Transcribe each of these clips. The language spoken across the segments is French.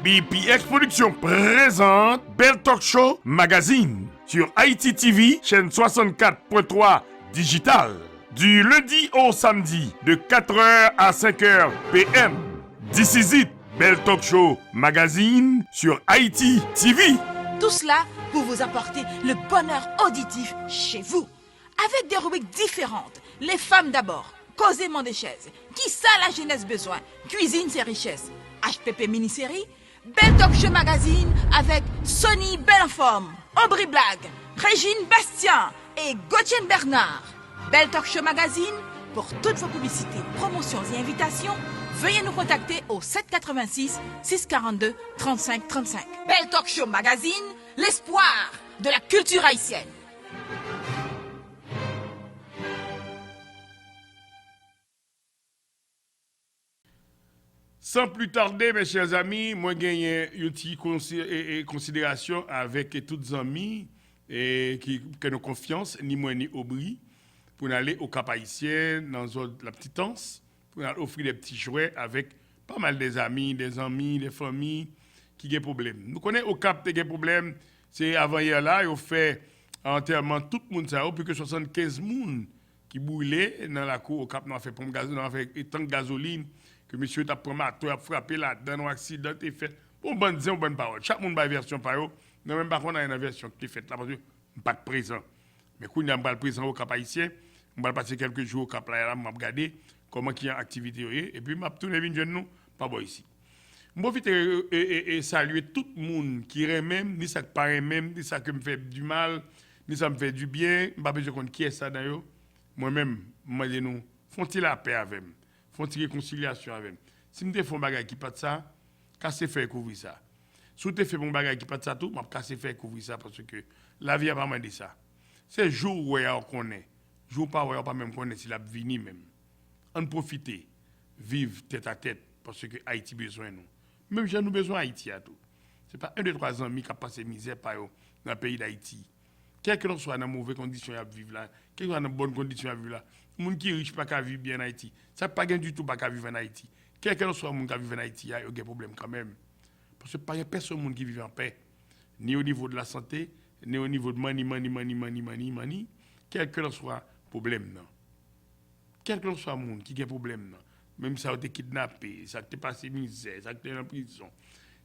BPX Production présente Bell Talk Show Magazine sur Haïti TV, chaîne 64.3 digital. Du lundi au samedi, de 4h à 5h PM. This is it, Bell Talk Show Magazine sur Haïti TV. Tout cela pour vous apporter le bonheur auditif chez vous. Avec des rubriques différentes. Les femmes d'abord, causément des chaises. Qui ça la jeunesse besoin? Cuisine ses richesses. HPP mini-série. Bell Talk Show Magazine avec Sonny Belenforme, Aubry Blague, Régine Bastien et Gauthier Bernard. Bell Talk Show Magazine, pour toutes vos publicités, promotions et invitations, veuillez nous contacter au 786 642 35 35. Bell Talk Show Magazine, l'espoir de la culture haïtienne. Sans plus tarder, mes chers amis, moi j'ai une petite considération avec tous les amis qui nous confiance, ni moi ni Aubry, pour aller au Cap Haïtien, dans la petite Anse, pour aller offrir des petits jouets avec pas mal des amis, des familles qui ont des problèmes. Nous connaissons au Cap des problèmes, c'est avant hier là, ils ont fait enterrement tout le monde, ça a plus que 75 personnes qui brûlaient dans la cour au Cap, nous avons fait pompe gaz, nous avons fait tant de gasoline. Que monsieur t'a pris a frappé là-dedans, un accident est fait. Bon, bonne disons, bonne parole. Chaque monde a une version par eux. Non, même par contre, on a une version qui est faite là, parce que pas de présent. Mais quand on a pas de présent au Cap Haïtien, on va passer quelques jours au Cap là, on va regarder comment il y a activité. Et puis, je vais tourner une jeune nous, pas bon ici. Je vais et saluer tout le monde qui est même, ni ça qui paraît même, ni ça qui me fait du mal, ni ça me fait du bien. Je ne sais pas besoin qui est ça d'ailleurs. Moi-même, je dis nous, font-ils la paix avec moi? Font une réconciliation avec. Si nous faisons un bagage qui pas de ça, casser faire couvrir ça. Si vous faites un bagage qui pas de ça tout, m'a casser faire couvrir ça parce que la vie a pas mal de ça. C'est jour où on connaît, jour pas où on pas même connaît si la vie même. On profite, vivre tête à tête parce que Haïti besoin nous. Même j'ai nous besoin Haïti à tout. C'est pas un de trois amis qui a passé misère par eux dans le pays d'Haïti. Quel que soit dans mauvaises conditions à vivre là, quel que soit dans bonnes conditions à vivre là. Les gens qui sont riches ne peuvent pas vivre bien en Haïti. Ça ne peut pas du tout pas vivre en Haïti. Quel que soit les gens qui vivent en Haïti, il y a des problèmes quand même. Parce que pas personne qui vit en paix. Ni au niveau de la santé, ni au niveau de money. Quel que soit le problème. Non. Quel que soit le monde qui a des problèmes. Non. Même si ça a été kidnappé, ça a été passé misère, ça a été en prison.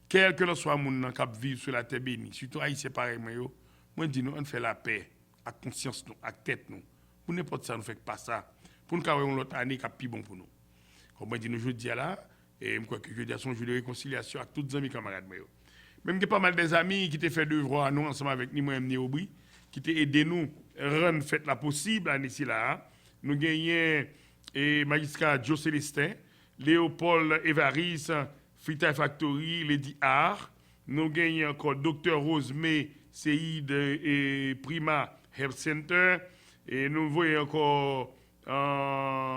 Quel que soit le monde qui vit sur la terre bénie, surtout Haïti, pareillement, moi je dis nous, on fait la paix, à conscience, nous, à tête. Nous. Pour n'importe ça, nous ne faisons pas ça. Pour nous avoir une autre année qui est plus bon pour nous. Comme je dis, nous jeudi là, et je crois que jeudi c'est un jour de réconciliation avec tous les amis camarades. Même que pas mal des amis qui t'ont fait devoir à nous ensemble avec nous, moi-même, ni Aubry, qui t'ont aidé nous à rendre fête la possible année là. Nous gagnons magistrat Joe Célestin, Léopold Évariste, Frita Factory, Lady Art. Nous gagnons encore Dr Rosemay Seyd et Prima Health Center. Et nous voyons encore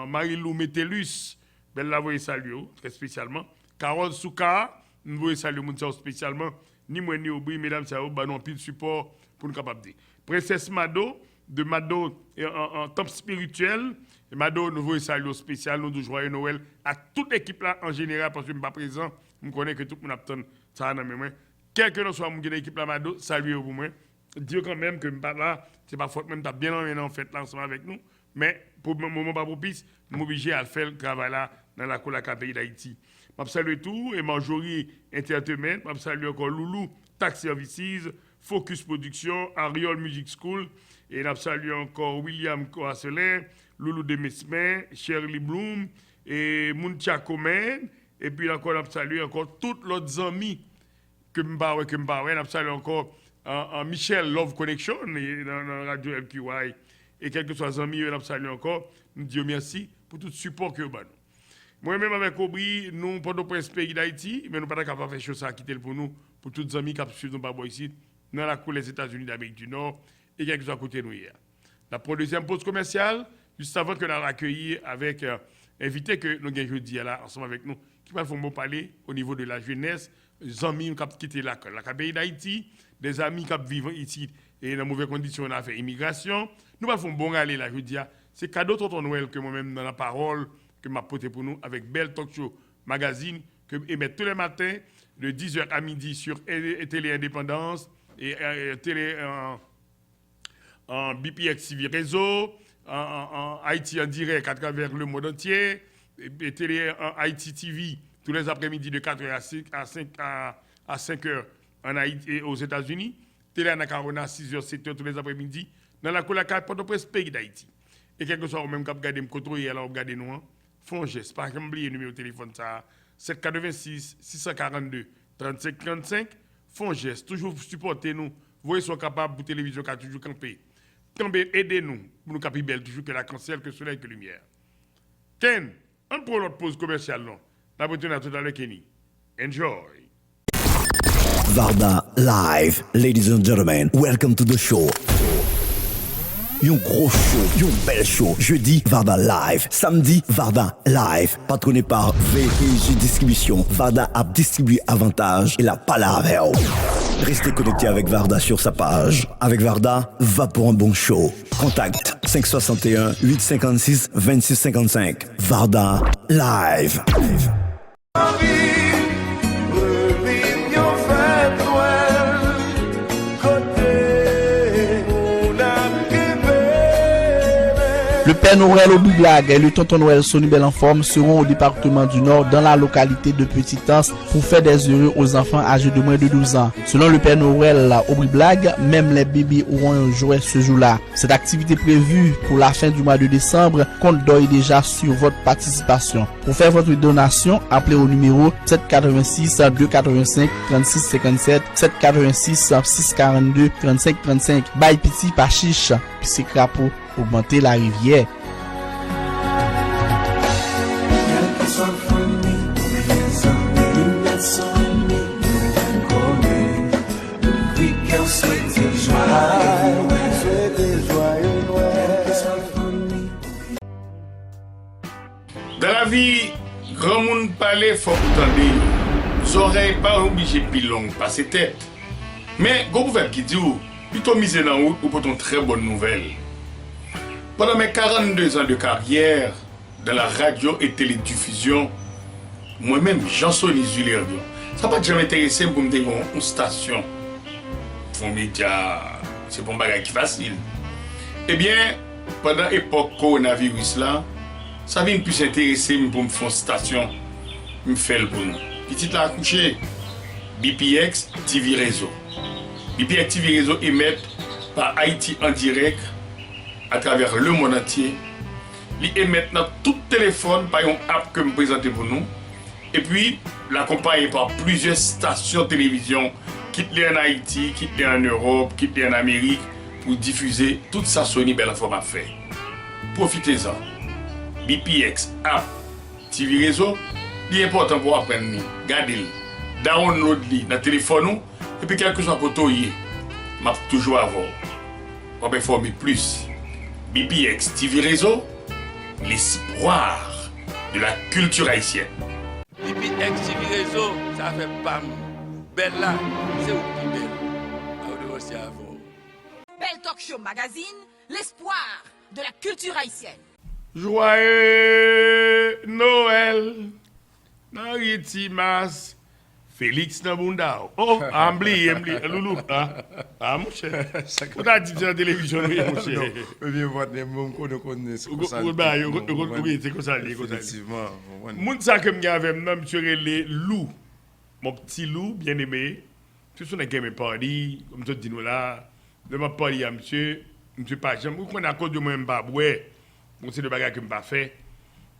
Marie-Lou Métellus, belle la voyez saluer, très spécialement. Carole Souka, nous voyons saluer spécialement. Ni moi ni Aubry, mesdames, ça va nous pile support pour nous capables de. Princesse Mado, de Mado en top spirituel. Et Mado, nous voyons saluer spécial, nous joyeux Noël à toute l'équipe là en général, parce que je ne suis pas présent. Je connais que tout le monde attend ça dans mes mains. Quel que soit mon équipe là, Mado, saluez vous moi. Dieu quand même que je pas là, c'est pas faute même, tu as bien emmené en fait là ensemble avec nous, mais pour le moment pas propice, nous obligés à faire le travail là dans la cour de la pays d'Haïti. Je salue tout, et Marjorie Entertainment, je salue encore Loulou Tax Services, Focus Production, Ariol Music School, et je salue encore William Coasselin, Loulou Demesme, Shirley Bloom, et Mountia Komen, et puis encore je salue encore tous les autres amis que je salue encore Michel Love Connection dans la radio LQY et quelques soit les amis, nous saluons encore. Nous disons merci pour tout le support que vous avez. Moi-même avec Aubry, nous pas de pays d'Haïti, mais nous pas capable de faire chose à quitter pour nous, pour tous les amis qui suivent nous par ici, dans la cour des États-Unis d'Amérique du Nord et quelques soit à côté de nous hier. Pour la deuxième pause commerciale, juste avant que nous accueillir avec invité que nous avons jeudi là ensemble avec nous, qui va faire bon parler au niveau de la jeunesse, les amis qui ont quitté la pays d'Haïti, des amis qui vivent ici et dans de mauvaises conditions, on a fait immigration. Nous allons faire bon aller là, je dis, c'est cadeau tonton Noël que moi-même dans la parole que m'a porté pour nous avec Bell Talk Show Magazine que émettent tous les matins de 10h à midi sur Télé Indépendance et Télé en BPX TV Réseau, en Haïti en direct à travers le monde entier, et Télé en Haïti TV tous les après-midi de 4h à 5h en Haïti et aux États-Unis, Télé Anacarona 6h, 7h tous les après-midi, dans la Colacade, Port-au-Prince, pays d'Haïti. Et quelque chose, même quand vous regardez me contrôler, alors vous regardez nous, font geste. Par exemple, oubliez le numéro de téléphone, ça, 786 642 35 35, font geste. Toujours supporter nous. Voyez, sont capables pour télévision qui a toujours campé. Campé, aidez-nous pour nous caper belle, toujours que la cancel, que soleil, que lumière. Ken, on prend l'autre pause commerciale, non? La retourne à tout à l'heure, Kenny. Enjoy. Varda Live. Ladies and gentlemen, welcome to the show. Yon gros show, yon bel show. Jeudi, Varda Live. Samedi, Varda Live. Patronné par VEG Distribution. Varda a distribué Avantage et la Palavel. Restez connectés avec Varda sur sa page. Avec Varda, va pour un bon show. Contact 561 856 2655. Varda Live. Le Père Noël au Biblag et le Tonton Noël Sonny Belle en forme seront au département du Nord dans la localité de Petit-Anse pour faire des heureux aux enfants âgés de moins de 12 ans. Selon le Père Noël au Biblag, même les bébés auront un jouet ce jour-là. Cette activité prévue pour la fin du mois de décembre compte d'ores et déjà sur votre participation. Pour faire votre donation, appelez au numéro 786 285 36 57 786 642 35 35. Bail petit par chiche, puis c'est crapaud. Augmenter la rivière. Dans la vie, grand monde parler, faut entendre. Vous oreilles pas obligé de long passer tête. Mais, vous pouvez qui dit, plutôt miser dans route pour une très bonne nouvelle. Pendant mes 42 ans de carrière dans la radio et télédiffusion, moi-même, Jean-Sonny Zulier, ça n'a pas jamais intéressé pour me dire une station. Pour média, c'est pas un bagage qui facile. Eh bien, pendant l'époque coronavirus là, ça vient plus intéresser pour me faire une station, me faire pour nous. Petite là accouché, BPX TV Réseau. BPX TV Réseau émet par Haïti en direct à travers le monde entier. Il émet dans tout téléphone par une app que je présente pour nous. Et puis, l'accompagne par plusieurs stations de télévision, quitte en Haïti, quitte en Europe, quitte en Amérique, pour diffuser toute sa Sonny Belle format fait. Profitez-en. BPX, app, TV Réseau, il est important pour apprendre. Gardez-le. Download-le dans le téléphone. Et puis, quel que soit le côté, je toujours avoir. On va informer plus. BPX TV Réseau, l'espoir de la culture haïtienne. BPX TV Réseau, ça fait pas belle là, c'est où qui belle. On aussi avant. Belle Talk Show Magazine, l'espoir de la culture haïtienne. Joyeux Noël, Nariti Mas, Félix Nabundao. Oh, Ambli, Loulou. Ah, mon cher. On a dit dans la télévision, mon cher. Bien, votre nom, on connaît ce que ça Oui, c'est comme ça. Effectivement. Moun sa que m'y avait même sur les loups. Mon petit loup, bien aimé. Tout ce qu'on a aimé parler, comme tu dis nous là. De ma parler à monsieur pas jamais. Moi, à cause de moi, m'baboué. Bon, c'est le bagage que m'pas fait.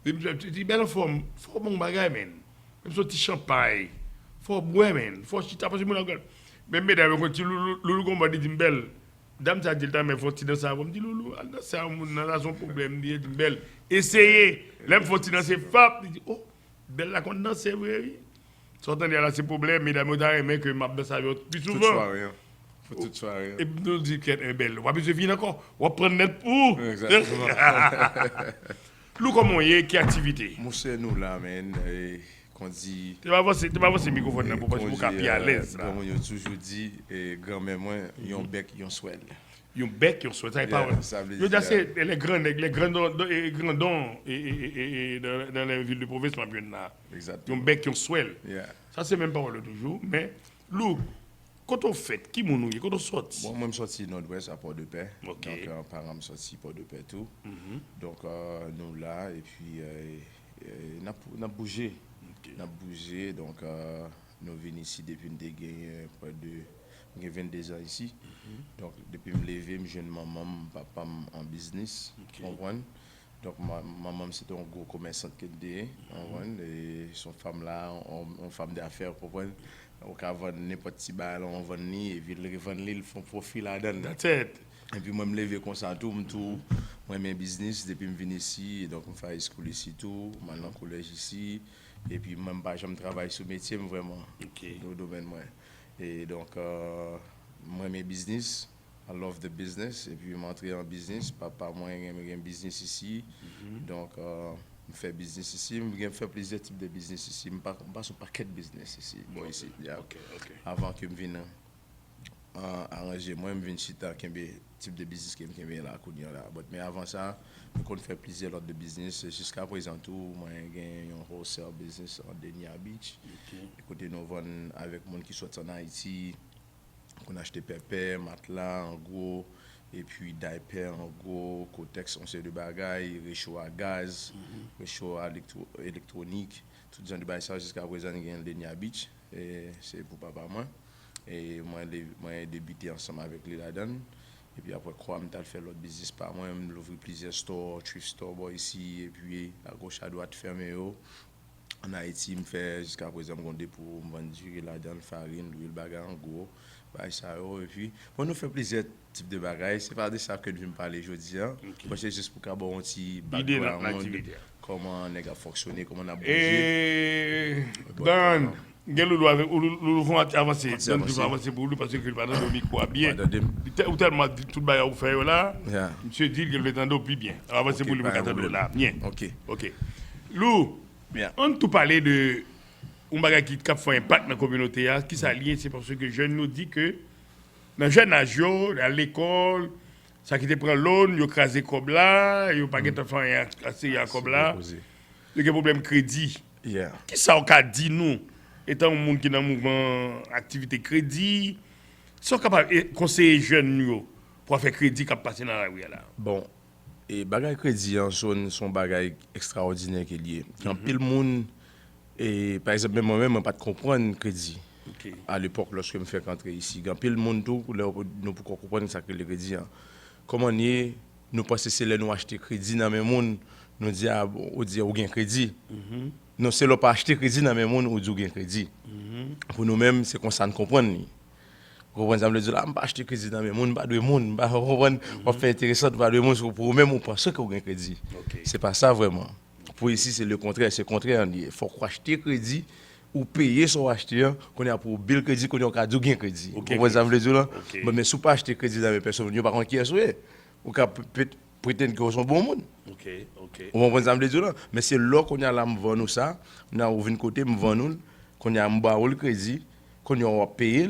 Je dis, belle forme, faut bon bagage, man. Même ce petit champagne. Faut boire, man. Faut chita parce que moi, même mesdames, quand Loulou Gomba dit belle. Dame, ça dit le temps, mais faut tirer ça. Je me dis, Loulou, ça, on a son problème. Dit belle. Essayez. Là, faut tirer c'est fap. Il dit, oh, belle la contenance, c'est vrai. Sortant de là, c'est problème, mesdames, on a aimé que ma belle ça plus souvent. Toute soirée. Faut toute soirée. Et nous dit qu'elle est belle. On va plus venir encore. On va prendre net pour. Exactement. Lou, comment y est, quelle activité? Mon cher, nous là, man. Qu'on dit. Tu vas voir ce microphone là pour que vous capiez à l'aise. Comme on a toujours dit, grand-mère, moi, yon bec, yon swell. un bec qui ont souhaité pas. ça veut Je veux dire, dire- c'est les grands dons et dans les villes de province, ma bien là. Exactement. Un bec qui ont souhaité. Yeah. Ça, c'est même pas le toujours. Mais, Lou, quand on fait, qui m'ont quand on sort? Bon, moi, je suis sorti Nord-Ouest à Port-de-Paix. Ok. Donc, parents me sorti Port-de-Paix tout. Donc, nous là, et puis, on a bougé. On a bougé, donc, nous venons ici depuis une près de 22 ans ici. Donc, depuis me lever, je jeune maman, papa en business. Comprendre? Donc, ma maman, c'était un gros commerçant qui était, et son femme là, une femme d'affaires, comprendre? On peut vendre n'importe qui ballon, on vend ni, et puis ils vendent ils font profit là-dedans. That's it. Et puis moi, je me lève comme ça, tout, moi, mes business, depuis que je viens ici, et donc je fais school ici, tout, maintenant collège ici, et puis même pas, je travaille sur le métier, vraiment, dans le domaine, moi. Et donc, moi, mes business, I love the business, et puis je m'entrée en business, papa, moi, j'ai un business ici, donc, je fais business ici, je fais plusieurs types de business ici, je passe un paquet de business ici, bon, ici, yeah. Avant que je vienne arranger, moi, je viens chita, quel type de business que je viens là, mais avant ça, je fais plusieurs autres de business, jusqu'à présent, tout, moi, j'ai un wholesale business en Denia Beach, côté nous vendons avec les gens qui sont en Haïti, on a acheté pépé, matelas, en gros, et puis diaper, en gros, Cotex, on sait de bagailles, réchaud à gaz, réchaud à électronique, tout genre de bagailles, ça jusqu'à présent, il y a un Denia Beach, et c'est pour papa moi. Et moi, j'ai débuté ensemble avec les là-dedans. Et puis après, quoi, je fait l'autre business par moi, j'ai ouvert plusieurs stores, thrift store ici, et puis à gauche, à droite, fermé. En Haïti, je fais jusqu'à présent, je pour vendre du là-dedans, farine, l'huile, bagarre en gros. Et puis, on nous fait plusieurs types de bagages. Ce n'est pas de ça que je vais parler aujourd'hui. Moi, c'est juste pour avoir un petit background, comment on a fonctionné, comment on a bougé. Et Dan, nous vont avancer. Nous vont avancer pour lui parce que le patron de micro bien. Ou tellement tout le bagage fait là, monsieur dit qu'il veut entendre plus bien. Avancer pour lui pour attendre là. Bien. OK. Lou, on tout parler de un bagage qui fait impact dans la communauté, qui s'allie, c'est parce que je nous dis que dans le jeune âge, à l'école, ça qui te prend l'eau, il crasé comme là, il n'y a pas d'enfant assez comme là, il y a un problème de crédit. Qui ça on a dit nous, étant un monde qui est dans le mouvement activité crédit, sont capables de conseiller jeunes pour faire crédit qui passer dans la rue là. Bon, et bagage crédit son bagage extraordinaire qui est lié. Quand pile monde et par exemple, moi-même, je ne pas comprendre le crédit. À l'époque, lorsque je me fais rentrer ici, quand pile monde tout, nous pouvons comprendre ça que le crédit. Comment nous pensons que c'est là nous acheter crédit dans le monde, nous disons on dit ou gain crédit. Non, c'est là pas acheter crédit dans le monde ou dit gain crédit. Pour nous-mêmes, c'est comme ça nous comprendre. Vous comprenez, ça veut dire là, on pas acheter crédit dans le monde, pas de monde, pas comprendre, on fait intéressant pas de monde pour vous-même on pense que vous gain crédit. C'est pas ça vraiment. Pour ici, c'est le contraire. C'est le contraire. Il faut acheter crédit ou payer son acheteur qu'on a pour bill crédit, qu'on a du gain crédit. Vous comprenez ça veut dire là? Mais si vous pas acheter crédit dans les personnes, vous pas contre qui est souhait. Vous pouvez prétendre que vous êtes un bon monde. Vous comprenez ça veut dire là? Mais c'est là qu'on a là, me vendre ça. On a ouvert une côté, me vendre, qu'on a un le crédit, qu'on a payé,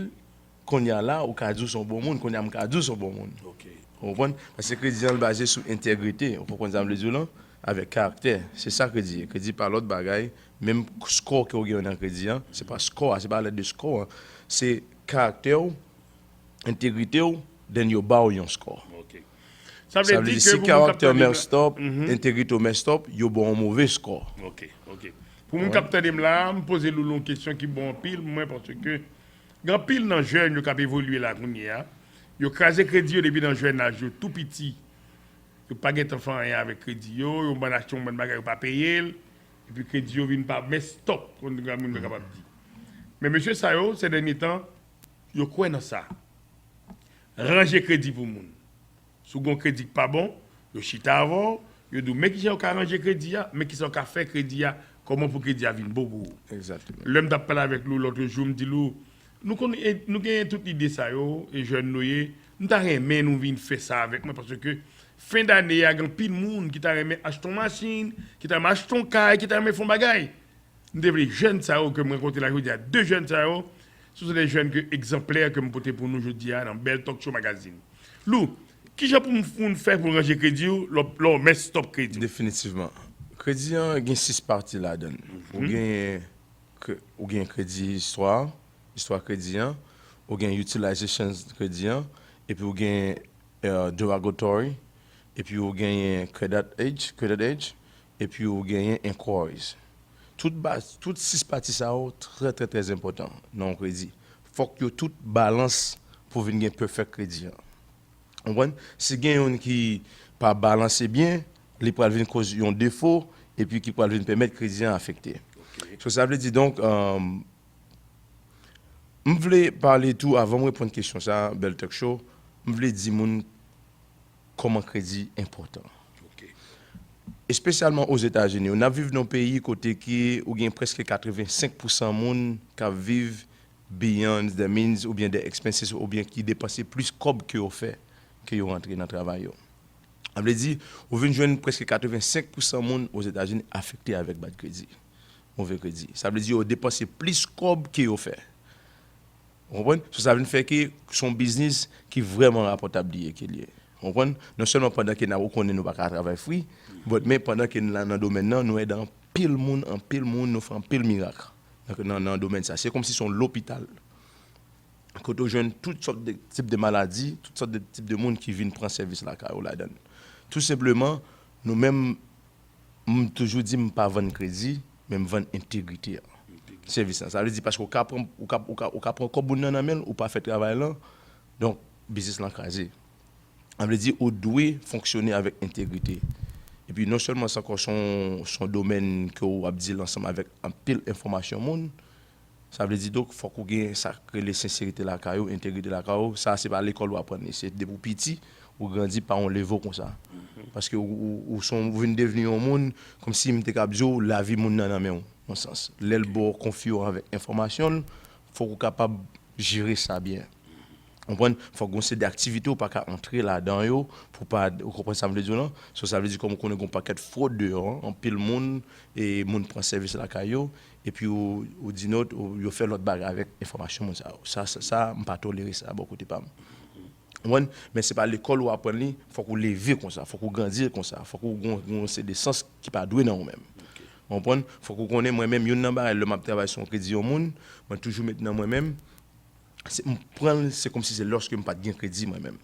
qu'on a là, au cas où son bon monde, qu'on a un cas où son bon monde. Vous comprenez? Parce que le crédit est basé sur intégrité. Vous comprenez ça veut dire là? Avec caractère, c'est ça que dit. Crédit par l'autre bagaille, même score que vous avez dans le crédit, c'est pas score, c'est pas l'aide de score, c'est caractère, intégrité, then you bow your score. Ça veut dire que si caractère messed up, intégrité messed up, you bow un mauvais score. Pour mon capteur de là, me poser une question qui est bon pile, moi parce que grand pile dans jeune qui a évolué là, yo crasé crédit depuis dans jeune âge, tout petit. Yo pas get enfant avec crédit yo ban acheter un bon bagage pas payer et puis crédit yo vinn pas mais stop on capable dire. Mais monsieur Sayo ces derniers temps yo quoi dans ça. Ranger crédit pour moun. Sous gon crédit pas bon, yo chita avant, yo dit mais qui j'ai ranger crédit mais qui sont faire crédit comment pour crédit vinn beaucoup. Exactement. L'homme t'a parlé avec nous l'autre jour me dit nous gagnons toute idée ça yo et jeune nous t'a aimé nous vinn faire ça avec moi parce que fin d'année, il y a un pile de monde qui t'a aimé acheter une machine, qui t'a aimé acheter un caille, qui t'a aimé faire un bagage. Nous devons les jeunes que je me rencontre là, il y a deux jeunes ce sont des jeunes exemplaires que je porte pour nous aujourd'hui dans Belle Talk Show Magazine. Lou, Qui j'ai pour nous faire pour ranger crédit ou l'on met stop crédit? Définitivement. Crédit, il y a 6 parties là-dedans. Ou bien crédit histoire crédit, ou bien utilisation crédit, et puis ou bien derogatory, et puis ou bien credit age, et puis ou bien inquiries. Toutes 6 parties ça très très très important dans le crédit. Faut que tout balance pour venir perfect crédit. On voit si quelqu'un qui pas balancer bien, il peut venir cause un défaut et puis qui peut venir permettre crédit à affecter. So, ça veut dire donc je voulais parler tout avant de répondre à une question ça Bell Talk Show, je voulais dire comment crédit est important. Et spécialement aux États-Unis, on a vécu dans un pays côté qui où il y a presque 85% monde qui vivent beyond the means ou bien des expenses ou bien qui dépensent plus cob que au fait que yo rentré dans le travail. On veut dire on vient joindre presque 85% monde aux États-Unis affectés avec bas de crédit. Mauvais crédit. Ça veut dire qu'ils dépensent plus cob que au fait. Vous comprenez? Ça veut dire que son business qui est vraiment rapportable qui est lié. Vous comprenez? Non seulement pendant que nous pas travailler free, mais pendant que nous dans le domaine nous aidons en pile monde, nous faisons pile miracle dans le domaine ça. C'est comme si son l'hôpital. Quand on jeune toutes sortes de types de maladies, toutes sortes de types de monde qui viennent prendre service là-dedans. Tout simplement, nous-mêmes toujours dit pas vendre crédit, mais vendre intégrité. Service ça veut dire parce qu'on prend comme bon dans main ou pas faire travail là. Donc business là crasé. Ça veut dire on doit fonctionner avec intégrité. Et puis non seulement ça son domaine que on a dit ensemble avec un pile information monde. Ça veut dire donc faut qu'on gagne ça les sincérité la caillou, intégrité la caillou, ça c'est pas l'école ou apprendre, c'est depuis petit ou grandi par on levo comme ça. Parce que ou sont venus devenir un monde comme si m'était capjo la vie monde dans main en sens. L'aile bord confiant avec information, faut qu'on capable gérer ça bien. On prend faut qu'on ait des activités ou pas qu'à entrer là-dedans yo pour pas comprendre ça veut dire non. Ça veut dire comme on a un paquet de fraudeurs en pile monde et monde prend service la caillou et puis ou dit notre ou fait l'autre bagarre avec information ça on pas tolérer ça beaucoup côté pas. Mais c'est pas l'école où apprendre, faut qu'on lever comme ça, faut qu'on grandir comme ça, faut qu'on c'est des sens qui pas doué dans nous-mêmes. On prend faut qu'on connaît moi-même une number le map travail son crédit au monde, moi toujours maintenant moi-même c'est comme si c'est lorsque je pas de crédit moi-même.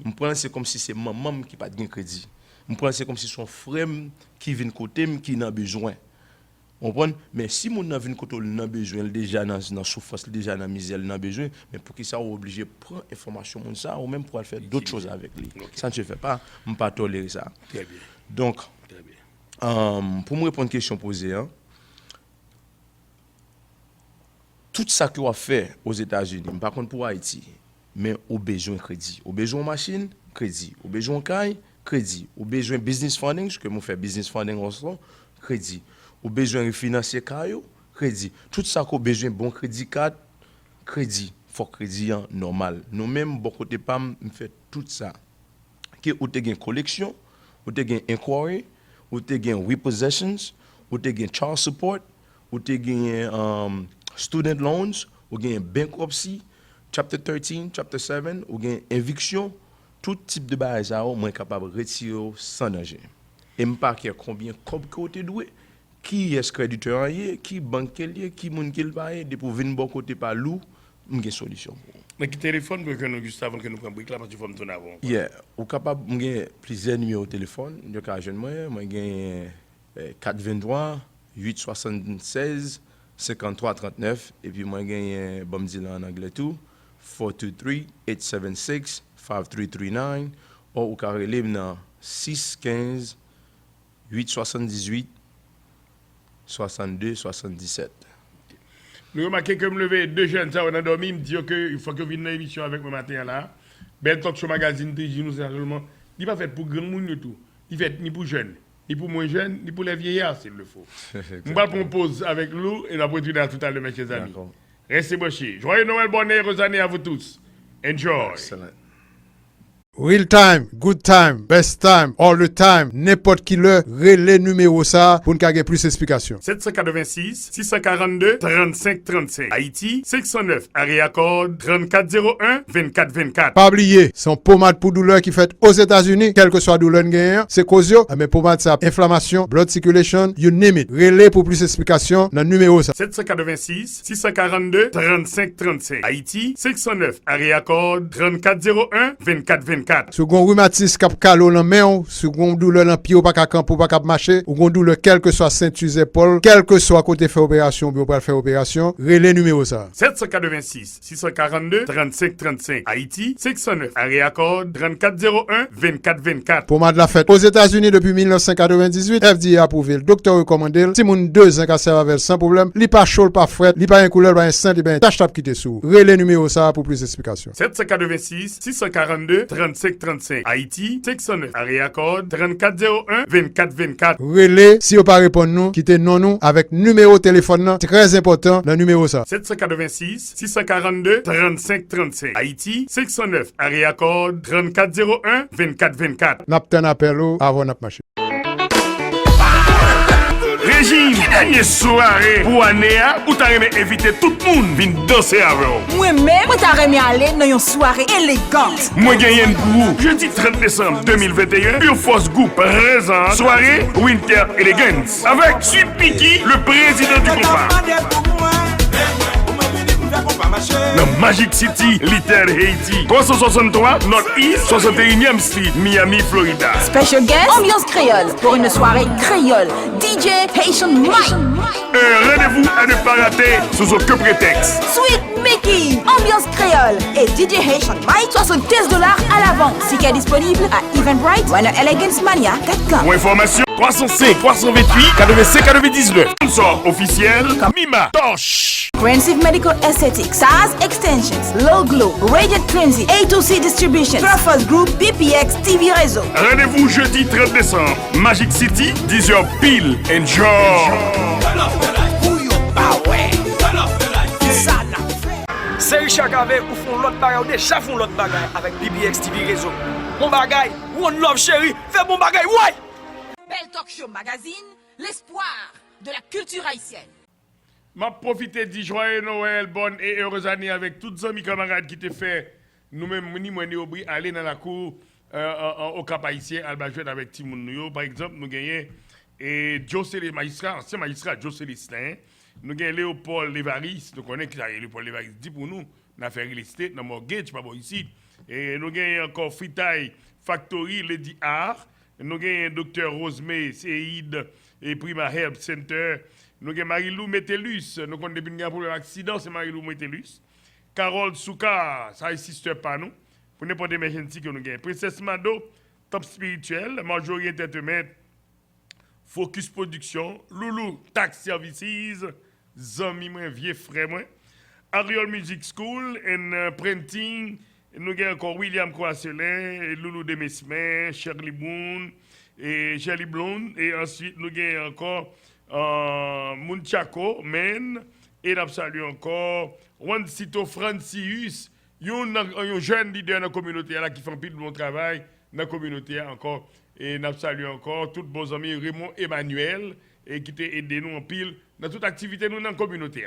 Je prends c'est comme si c'est maman qui pas de crédit. Je prends c'est comme si son frère qui vient côté qui n'a besoin. On prend mais si mon n'a vient côté n'a besoin déjà dans souffrance déjà dans misère n'a besoin mais pour qui ça obligé prendre information mon ça ou même pour faire d'autres choses avec lui. Ça ne se fait pas, on pas tolérer ça. Très bien. Donc très bien. Pour me répondre à une question posée tout ça qu'on a fait aux États-Unis, par contre pour Haïti, mais au besoin crédit, au besoin machine, crédit, au besoin caille, crédit, au besoin business funding, ce que moi fait business funding aussi, crédit, au besoin financier caille, crédit. Tout ça qu'on besoin bon crédit card, crédit, faut crédit normal. Nous même beaucoup de pas fait tout ça. Que ou te gain collection, ou te gain inquiry, ou te gain repossessions, ou te gain child support, ou te gain student loans, ou gain bankruptcy, chapter 13, chapter 7, ou gain eviction, tout type de bail ça moins capable de retirer sans danger. Et me pas combien comme côté doué, qui est créditeur lié, qui banquier lié, qui moun qui le bail de pour venir bon côté par loup, une solution. Mais qui téléphone pour que nous juste avant que nous prenions brique là parce qu'il faut me tourner avant. Yeah, ou capable m'gain plusieurs numéros de téléphone, de cas jeune moi gain 423 876 5339 et puis moi gagne bon dit en anglais tout 423 876 5339 ou carré dans 615 878 62 77. Nous remarquons que me lever deux jeunes ça on a dormi me dit que il faut que vienne dans l'émission avec moi matin là. Bell Talk Show magazine dit nous seulement il pas fait pour grand monde tout. Il fait ni pour jeunes, ni pour moins jeunes, ni pour les vieillards s'il le faut. On va prendre pause avec nous et on va continuer tout à l'heure mes chers amis. Restez branchés. Joyeux Noël, bonne et heureuse année à vous tous. Enjoy. Excellent. Real time, good time, best time, all the time, n'importe qui le relais numéro ça pour nous gagner plus d'explications. 786 642 35 35. Haïti 509 area code 3401 24 24. Pas oublier, son pommade pour douleur qui fait aux États-Unis, quelle que soit douleur gagnant, c'est cause mais pommade ça inflammation, blood circulation, you name it. Relais pour plus d'explications dans le numéro ça. 786 642 35 35. Haïti 509 area code 3401 24 24. Second rhumatisme cap calo dans main, second douleur dans pied ou pas camp ou pas marcher, ou gon douleur quel que soit ceinture épaule, quel que soit côté faire opération, ou pas faire opération, relais numéro ça. 786 642 35 35. Haïti 609 area code 3401 24 24. Pommade la fête aux États-Unis depuis 1998, FDA approuvé, le docteur recommandé, si moun 2 ans ka serve avec sans problème, li pas chaud, pas fret, li pas un couleur, pas un sang, li ben tâche tap quitter sous. Relais numéro ça pour plus d'explications. 786 642 35 35. Haïti 609 area code 3401 24 24. Relais, si vous pas répondre nous, quittez non nous avec numéro téléphone nan, très important dans numéro ça. 786 642 35 35. Haïti 609 area code 3401 24 24. N'a pas appel avant n'a marché. Régime, dernière soirée pour année où t'as aimé inviter tout le monde vient danser avec vous. Moi-même, moi t'as remis aller dans une soirée élégante. Moi gagne pour vous. Jeudi 30 décembre 2021, Pure Force Group présent soirée Winter Elegance avec Sweet Picky, le président du groupe. Dans Magic City, Little Haiti, 363 Northeast 61e Street, Miami, Florida. Special guest, ambiance créole pour une soirée créole. DJ Haitian Mike. Un rendez-vous à ne pas rater sous aucun prétexte. Sweet Mickey, ambiance créole et DJ Haitian Mike, $75 à l'avant. Ticket disponible à Eventbrite ou à eleganceMania.com. Pour information, 305 328 85 99. Sponsor officiel, Mima Tosh. Comprehensive Medical Aesthetics, SAS Extensions, Low Glow, Radiant Cleansing, A2C Distribution, Purpose Group, BPX, TV Réseau. Rendez-vous jeudi 30 décembre, Magic City, 10h pile. Enjoy! C'est Richard Gavé ou font l'autre bagaille ou déjà font l'autre bagaille avec BBX TV Réseau. Mon bagaille, one love chérie, fais mon bagaille, ouais! Belle Talk Show Magazine, l'espoir de la culture haïtienne. M'a profité de joyeux Noël, bonne et heureuse année avec tous les amis camarades qui te fait nous-mêmes, ni moi ni Aubry, aller dans la cour au Cap Haïtien, à jouer avec Timoun Nouyo. Par exemple, nous gagnons Joe Célestin, magistrat, ancien magistrat Joe Célestin. Nous gagnons Léopold Lévaris, nous connaissons qui est Léopold Lévaris, dit pour nous, nous avons fait real estate, dans mortgage, pas bon ici. Et nous gagnons encore Fritaille Factory, Lady Art. Nous gagnons Dr. Rosemay, Seïd et Prima Herb Center. Nous avons Marie-Lou Métellus, nous avons depuis un problème d'accident, c'est Marie-Lou Métellus. Carole Souka, ça est sister pas nous. Pour n'importe quelle émergence que nous avons. Princesse Mado, Top Spirituel, Marjorie Entertainment, Focus Production, Loulou Tax Services, Zami, moi, vieux frère, moi. Ariel Music School and Printing. Nous avons encore William Croisselin, Loulou Demesmer, Shirley Boone, et Shirley Blonde. Et ensuite, nous avons encore Munchako, Men, et nous saluons encore Juancito Francius, un jeune leader dans la communauté là, qui fait un peu de bon travail dans la communauté encore. Et nous saluons encore tous nos amis Raymond Emmanuel, et qui t'a aidé nous en pile dans toute activité nous dans la communauté.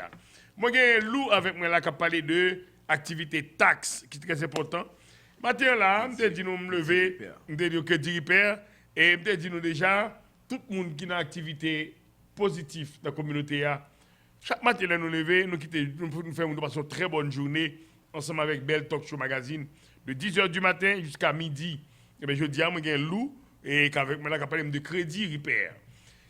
Moi, j'ai Lou avec moi là qui a parlé de activité taxe, qui est très important. Matin là, je dit nous me lever, je dit que du repère, et je dit nous déjà, tout le monde qui a une activité positive dans la communauté, chaque matin là nous lever, nous faisons une très bonne journée ensemble avec Belle Talk Show Magazine de 10h du matin jusqu'à midi. Et bien je dis à moi j'ai Lou et qu'avec moi là qui parle de crédit repair.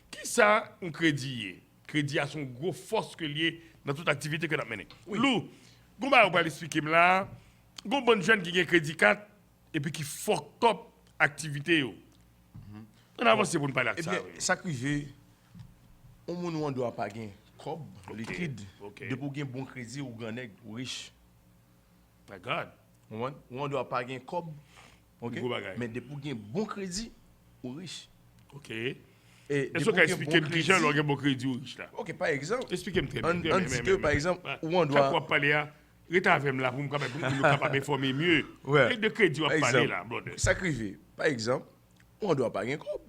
Qui ça un crédit? Crédit a son gros force que lié dans toute activité que nous menons. Oui. Lou, on va l'expliquer là. Gon bonne jeune qui a crédit 4 et puis qui fuck up activité yo. On avance pour nous parler de ça. Ça qui on doit pas gagner cob liquide de pour gagner bon crédit ou grand nèg ou riche. D'accord. On doit pas gagner cob. OK. Mais de pour gagner bon crédit ou riche. OK. Est-ce que tu expliquer qui gens ont bon crédit ou riche là? OK, par exemple. Expliquez-moi très bien. On dit que par exemple où on doit parler Reta avec là pour nous capable informer mieux. Ouais. Et de crédit on Par parler exemple, là, brother. Sacrifié. Par exemple, on doit pas gagner compte.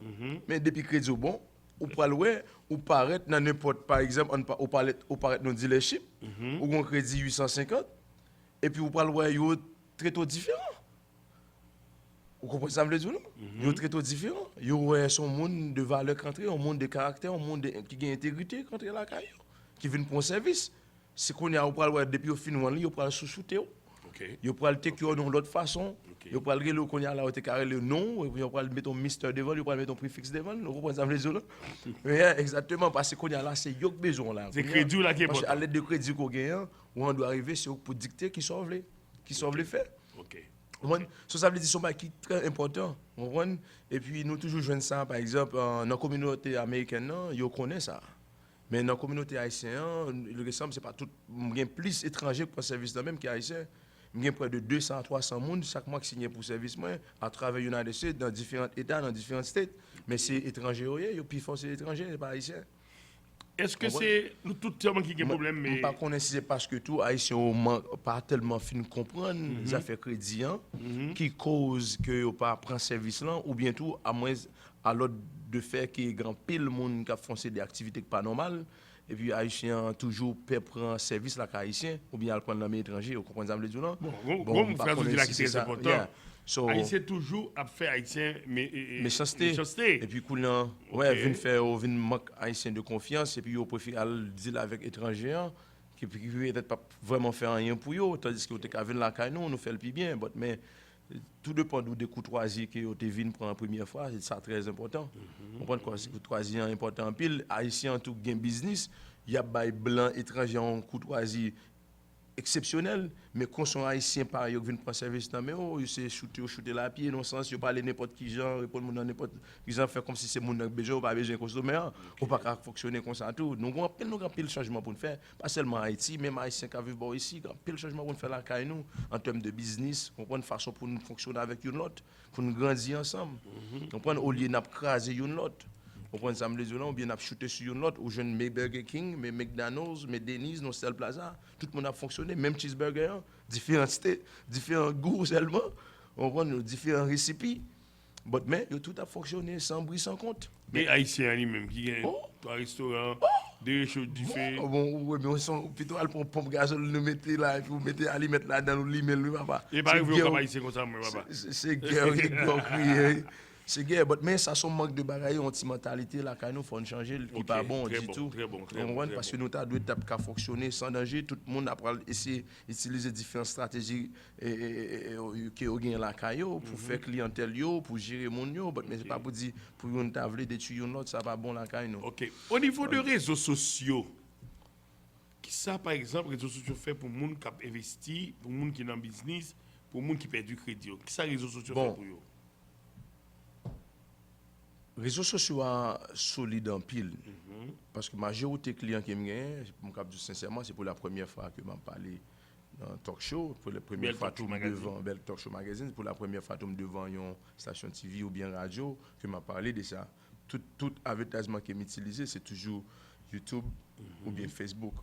Mais depuis crédit bon, ou pas ouais, ou paraître dans n'importe par exemple on paraît dans dealership ou un crédit 850 et puis ou pas ouais yo très tôt différent. Vous comprenez ça me dire non? Yo très tôt différent. Yo ouais son monde de valeur rentré, un monde de caractère, un monde qui a intégrité rentré la caille qui vient pour un service. C'est qu'on y a ou pas ouais depuis au fin li yo pas sous-shooter. OK. Yo pral take yo dans l'autre façon. Yo pral rele qu'on y a là au te carré le nom et puis yo pral mettre un mister devant, yo pral mettre un préfixe devant, vous comprenez ça me dire non? Oui, exactement parce qu'on y a là c'est yo que besoin là. C'est crédit là qui est Parce important. à l'aide de crédit qu'on gagne, on doit arriver c'est pour dicter qui sauve les faits. OK. Ça veut dire c'est qui est très important. Et puis nous toujours jouons ça par exemple dans la communauté américaine, yo connaît ça. Mais dans la communauté haïtienne, le ressemble c'est pas tout il y a plus étrangers pour service là même qui haïtien. Il y a près de 200 à 300 personnes chaque mois qui signent pour service moi à travers United States dans différents états dans différents states. Mais c'est étranger et puis c'est étranger, c'est pas haïtien. Est-ce que c'est nous tout le monde qui a un problème mais Par contre, c'est parce que tout haïtien pas tellement fin comprendre les affaires crédit qui cause que yo pas prend service là ou bien tout à moins à l'autre de faire que grand pile monde qui font des activités pas normales et puis haïtien toujours peut prendre service là haïtien ou bien prendre l'ami étranger, vous comprenez ça me dire non? Bon, frère vous dit là qui c'est important. Yeah. So, Haïtien toujours a fait haïtien mais méchanceté. Et puis coulant ouais vinn faire vinn manque haïtien de confiance et puis yo préfère dire avec étranger qui peut-être pas vraiment faire rien pour yo tandis que tu venir là caille nous fait le plus bien mais tout dépend de courtoisie que tu viens pour la première fois, c'est ça très important. On comprend quoi c'est courtoisie important pile haïtien tout gain business, il y a bail blanc étranger en courtoisie exceptionnel mais quand sont haïtiens par yo viennent prendre service dans mais c'est shooter la pied non sens yo parler n'importe qui genre répondre dans n'importe qui genre faire comme si c'est mon besoin pas besoin consommer ou pas fonctionner comme ça tout donc on a pile changement pour faire pas seulement Haïti même haïtien qui vivent ici pile changement pour faire la caille nous en termes de business comprendre façon pour nous fonctionner avec une autre pour nous grandir ensemble comprendre au lieu n'a craser une autre. On prend ça me ou bien a shooté sur une autre ou jeune mais Burger King, mais McDonald's, mais Denny's, Nostal Plaza, tout le monde a fonctionné, même cheeseburger, différents goûts seulement, on prend différents récipients. Mais tout a fonctionné sans bruit, sans compte. Mais haïtien lui-même qui gagne un restaurant, des choses différentes. Bon, oui, mais on sont plutôt à pompe gazole nous mettez là et puis vous mettez à lui mettre là dans nous limel papa. Et pas arrivé au haïtien comme ça moi papa. C'est guerre c'est guerre mais ça son manque de bagaille anti mentalité là quand nous faut changer qui pas bon du tout. Très bon. Parce que nous ta doit qu'à fonctionner sans danger, tout le monde après essayer utiliser différentes stratégies que au gain la caillou pour faire clientèle yo, pour gérer mon yo, mais c'est pas pour dire pour une table détruire une autre ça pas bon la caillou. OK. Au niveau de réseaux sociaux, qui ça par exemple réseaux sociaux fait pour monde qui investi, pour monde qui dans business, pour monde qui perd du crédit. Qui ça réseaux sociaux fait pour eux? Réseaux sociaux solides en pile. Parce que ma majorité des clients qui me gagnent, mon cap sincèrement, c'est pour la première fois que je m'en parle dans un talk show, pour la première fois devant Bel Talk Show Magazine, pour la première fois devant une station TV ou bien radio que m'a parlé de ça. Tout advertisement qui est utilisé, c'est toujours YouTube ou bien Facebook.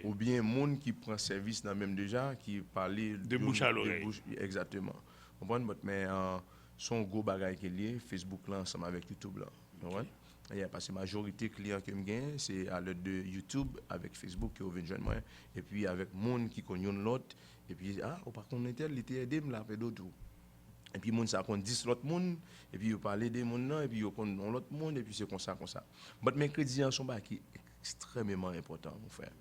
Ou bien monde qui prend service dans même déjà qui parle de bouche à l'oreille. Exactement. Mais son gros bagage qui est lié Facebook là ensemble avec YouTube là. Ouais. Parce que la majorité des clients que je gagne, c'est à l'aide de YouTube avec Facebook qui viennent joindre moi et puis avec monde qui connaît l'autre et puis par contre il était aidé me là fait d'autres. Et puis monde ça compte 10 l'autre monde et puis il parler des monde là et puis il compte l'autre monde et puis c'est comme ça. Mais mes crédits sont pas qui extrêmement important mon frère.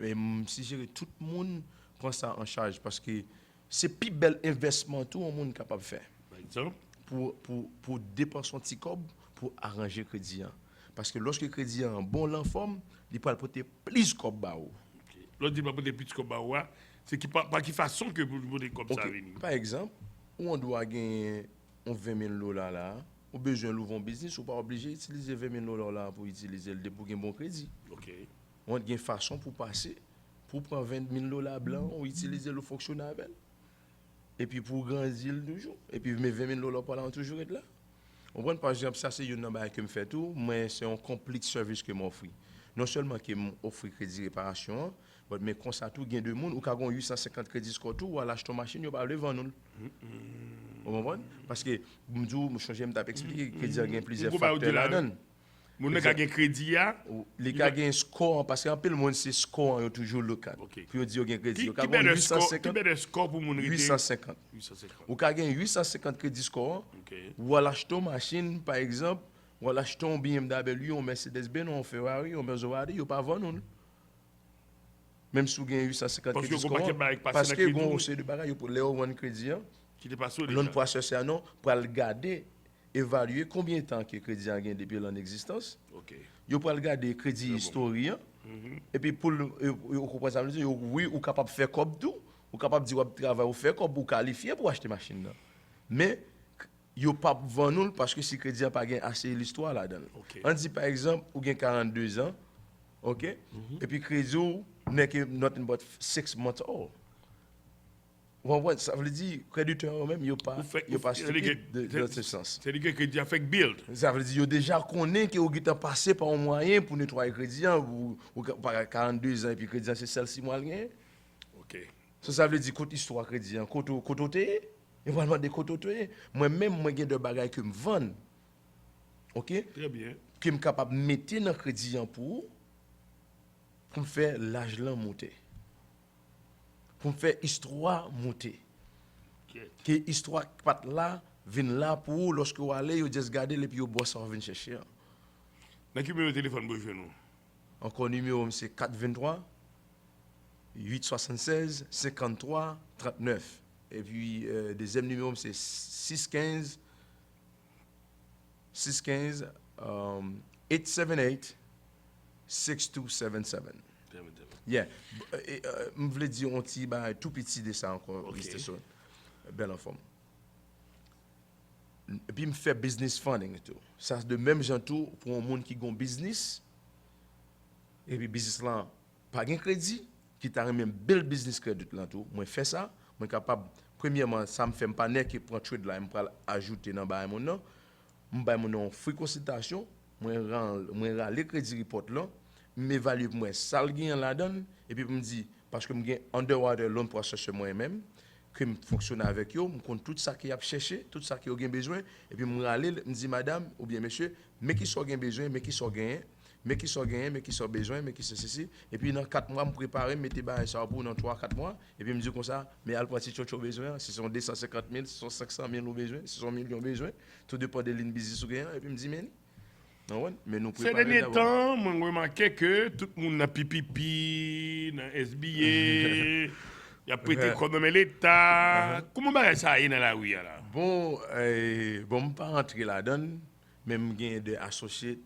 Et si j'ai tout le monde prend ça en charge parce que c'est plus bel investissement tout le monde capable de faire. Pour dépenser son petit cob pour arranger le crédit. Parce que lorsque le crédit est en bonne forme, il peut apporter plus de cob. L'autre dit pas apporter plus de cob, c'est pas qui façon que vous voulez comme ça venir. Par exemple, où on doit gagner 20 000 $ là, ou besoin de l'ouvrir un business, ou pas obligé d'utiliser 20 000 $ là pour utiliser le pour gagner bon crédit. On a une façon pour passer, pour prendre 20 000 $ blanc, ou utiliser le fonctionnaire avec. Et puis pour grandir toujours. Et puis mes 20 000 $ par là, toujours être là. On prend par exemple, ça c'est une number que me fait tout, mais c'est un complete service que m'offre. non seulement qui m'offre crédit réparation, mais comme ça tout gain de monde ou ka gon 850 crédit score tout ou à l'acheter machine, yo pas le vendre. Vous comprenez? Parce que me changer me expliquer crédit a plusieurs facteurs là-dedans. Moun nan ka gen crédit ya, les ka gen score parce qu'en pile monde c'est score yo toujours local. Puis yo dit yo gen crédit, yo ka gon 850 score pour moun 850. Ou ka gen 850 crédit score. Ou à l'acheter machine par exemple, ou à l'acheter un BMW, un Mercedes-Benz, un Ferrari, un Maserati, yo pas vendre. Même si vous avez 850 crédits score, parce que vous avez des bagages pour les one crédit, qui te passe déjà. L'on peut associer non pour regarder, évaluer combien de temps que le crédit a gagné depuis l'existence. OK. Vous pouvez regarder le crédit historien. Et puis pour ça veut dire oui, ou capable de faire comme tout, ou capable de dire travail ou faire comme ou qualifié pour acheter machine là. Mais yo pas vendre parce que si crédit a pas gagné assez l'histoire là-dedans. On dit par exemple, ou gagne 42 ans. OK? Et puis crédit n'est que nothing but 6 months old. Ça veut dire créditeur même il pas stupide dans ce sens. C'est dire que crédit a fait build. Ça veut dire déjà connaît que vous avez passé par un moyen pour nettoyer crédit ou par 42 ans et puis crédit c'est celle-ci mois gain. OK. Ça veut dire côté histoire crédit côté et vraiment des côté moi même moi j'ai de bagages que me vendre. OK? Très bien. Que me capable mettre dans crédit pour me faire l'âge là monter. Pour me faire histoire monter. Que histoire pas là vient là pour lorsque vous allez vous juste garder et puis vous boss en venir chercher. Dans quel numéro de téléphone vous jouez nous? Encore numéro c'est 423 876 53 39 et puis deuxième numéro c'est 615 878 6277. Yeah. Je voulais dire un petit tout petit de ça encore. Belle en forme. Et puis, je fais business funding. Tout. Ça, de même genre tout pour un monde qui a un business. Et puis, business là, pas de crédit, qui t'a même bel business crédit là tout. Moi, fais ça. Moi, capable, premièrement, ça me fait pas net qui prend trade là, je peux ajouter dans mon nom. Je vais mon free consultation. Moi, rends les crédits report là. M'évalue moi ça le gain là-dedans et puis me dit parce que me gain underwater loan pour chercher moi-même que me fonctionne avec eux me compte tout ça qui a cherché tout ça qui a besoin et puis me râler me dit madame ou bien monsieur mais qui sont gain besoin mais qui sont gain mais qui sont gain mais qui sont besoin mais qui c'est ceci et puis dans 4 mois me préparer mettre bail ça pour dans 3-4 mois et puis me dit comme ça mais al parti chocho besoin si sont 250 000 si sont 500 000 besoin si sont millions besoin tout dépend de ligne business ou gain et puis me dit mais nous ces derniers temps, moi remarqué que tout le monde a pipi, dans SBA, il a prêté comme l'État. Comment ça aille dans la rue là? Bon, bon, pas rentrer là-dedans, même j'ai des associés,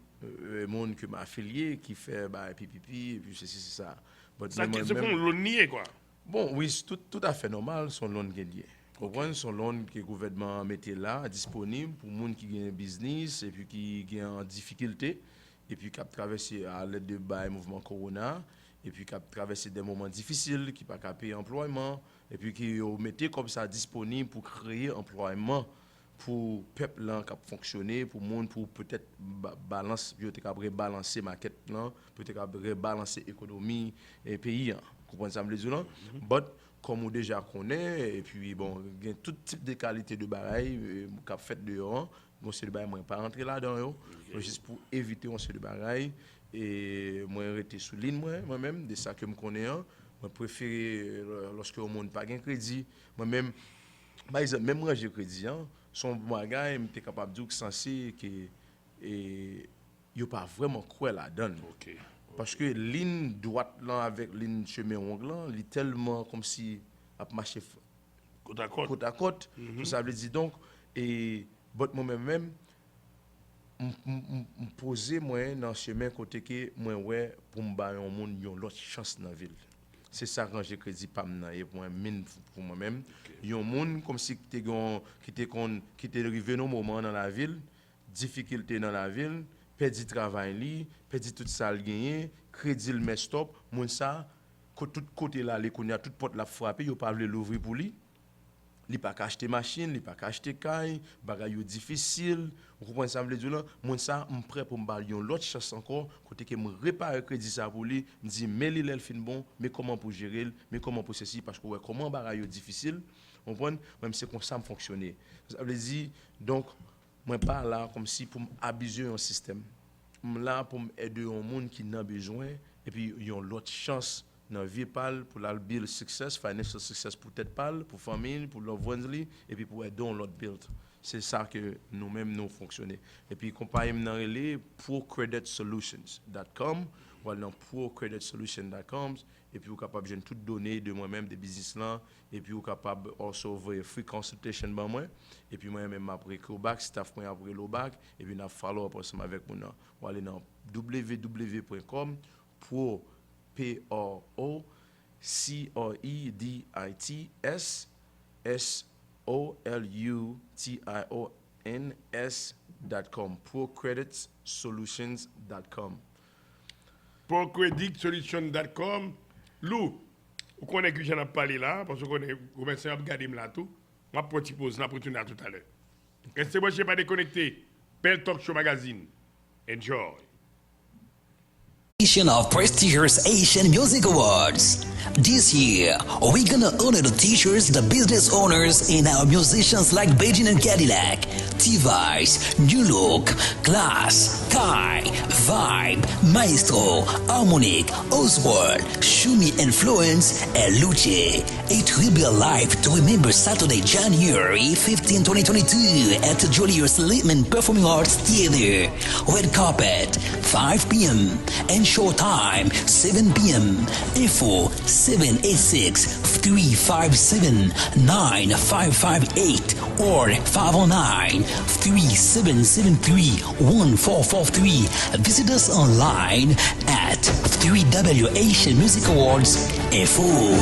monde qui m'a affilié, qui fait pipi, et puis ceci, c'est ça. Ça, c'est pour l'on quoi? Bon, oui, tout à fait normal, son loan gagné. Okay. Son loan que le gouvernement mettait là, disponible pour les gens qui ont un business et puis qui ont en difficulté, et puis qui ont traversé à l'aide de mouvement Corona, et puis qui ont traversé des moments difficiles, qui n'ont pas payer employement, et puis qui ont mis comme ça disponible pour créer employement pour le peuple qui a fonctionné, pour le monde, pour peut-être balancer ma quête, peut-être rebalancer l'économie et le pays. Vous comprenez ça, comme on déjà connaît, et puis bon, il y a tout type de qualité de bagaille qu'a fait dehors. Bon, c'est le bagaille, moi, pas rentrer là-dedans, juste pour éviter on se de bagaille. Et moi, rester sous ligne, moi-même, de ça que je connais. Moi, préfère, lorsque on n'a pas de crédit, moi-même, par exemple, même moi, j'ai crédit, son bagaille, je suis capable de dire que sensé que il n'y a pas vraiment quoi là-dedans. Parce que ligne droite là avec ligne chemin ongle il est tellement comme si a marché côte à côte. Ça veut dire donc et moi-même me poser moi dans chemin côté que moi ouais pour me ba un monde yon l'autre chance dans ville. C'est ça quand j'ai crédit pas maintenant et pour mine pour moi-même. Yon monde comme si qui était arrivé dans moment dans la ville, difficulté dans la ville. Perdu travail perdu tout ça le gagné, crédit le met stop, mon ça tout côté là les connait toute porte la frapper, yo pas voulu l'ouvrir pour lui. li pas acheter machine, li pas acheter caille, bagay yo difficile. Vous comprenez ça me dire là, moi ça me prêt pour me balier l'autre chance encore côté que me réparer crédit ça pour lui, me dit mais il est fin bon, mais comment pour gérer, mais comment pour ceci parce que ouais comment bagay yo difficile. Vous comprenez même c'est comme ça me fonctionner. Ça veut dire donc moi pas là comme si pour abuser un système. Là pour aider un monde qui n'a besoin et puis ils ont l'autre chance dans vie pal pour la build success, financial success pour tête pal, pour famille, pour love ones et puis pour aider l'autre build. C'est ça que nous-mêmes nous fonctionner. Et puis compagnie m'nan relé procreditsolutions.com ou dans procreditsolutions.com et puis vous capable joindre toutes données de moi-même des business là et puis vous capable also voir free consultation ba moi et puis moi-même après back staff moi après le back et puis n'a follow up ensemble avec moi là ou aller dans www.com pro procreditsolutions.com procreditsolutions.com procreditsolutions.com. Lou, vous connaissez que j'en ai parlé là, parce que vous connaissez, vous avez regardé là tout. Je vais prendre une pause, je vais continuer tout à l'heure. Restez moi, je ne pas déconnecté. Bell Talk Show Magazine. Enjoy. Of prestigious Asian Music Awards. This year, we're gonna honor the teachers, the business owners, and our musicians like Beijing and Cadillac, T-Vice, New Look, Class, Kai, Vibe, Maestro, Harmonic, Oswald, Shumi Influence, and Luce. It will be a live to remember Saturday, January 15, 2022 at the Julius Littman Performing Arts Theater. Red carpet, 5 p.m. and show time, 7 p.m. Info 786-357-9558 or 509-3773-1443. Visit us online at 3W Asian Music Awards Info.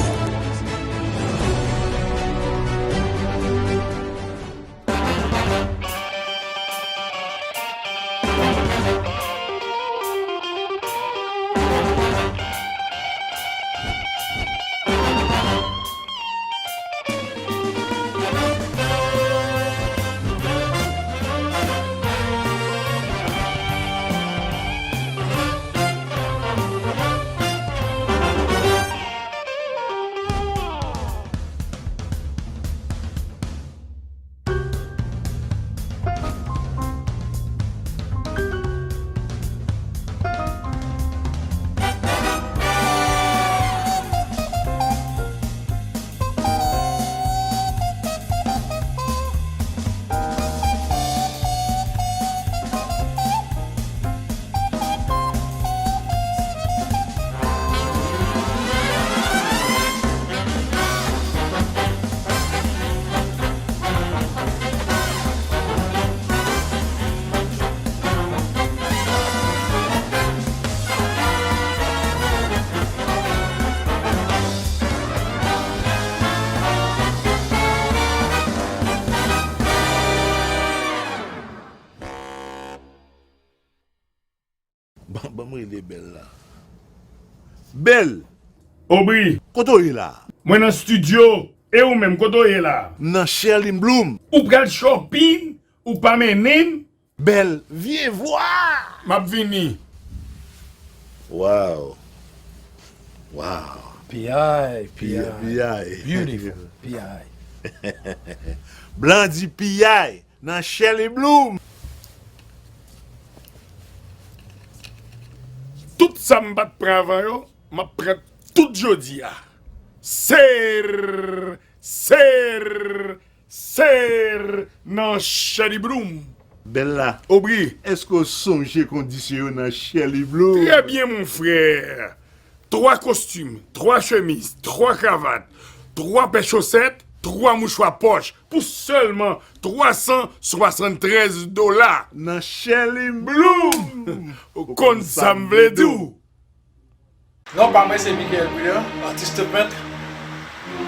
Belle. Aubry. Koto est là. Moi dans le studio. Et ou même, koto est là. Dans Sherlyn Bloom. Ou pral shopping. Ou pas menem. Belle, viens voir. M'a vini. Wow. Wow. P.I. Beautiful. P.I. Blandi P.I. Dans Sherlyn Bloom. Tout ça m'bat travail, m'a prêt tout jodi a. Ser nan Sherlyn Bloom. Bella. Aubry. Est-ce que songe condition dans Sherlyn Bloom? Très bien mon frère. 3 costumes, 3 chemises, 3 cravates, 3 paires chaussettes, 3 mouchoirs poche pour seulement $373. Dans Sherlyn Bloom. Kon sa m'vle dou. Non, pas moi, c'est Michael Bouillon, artiste peintre.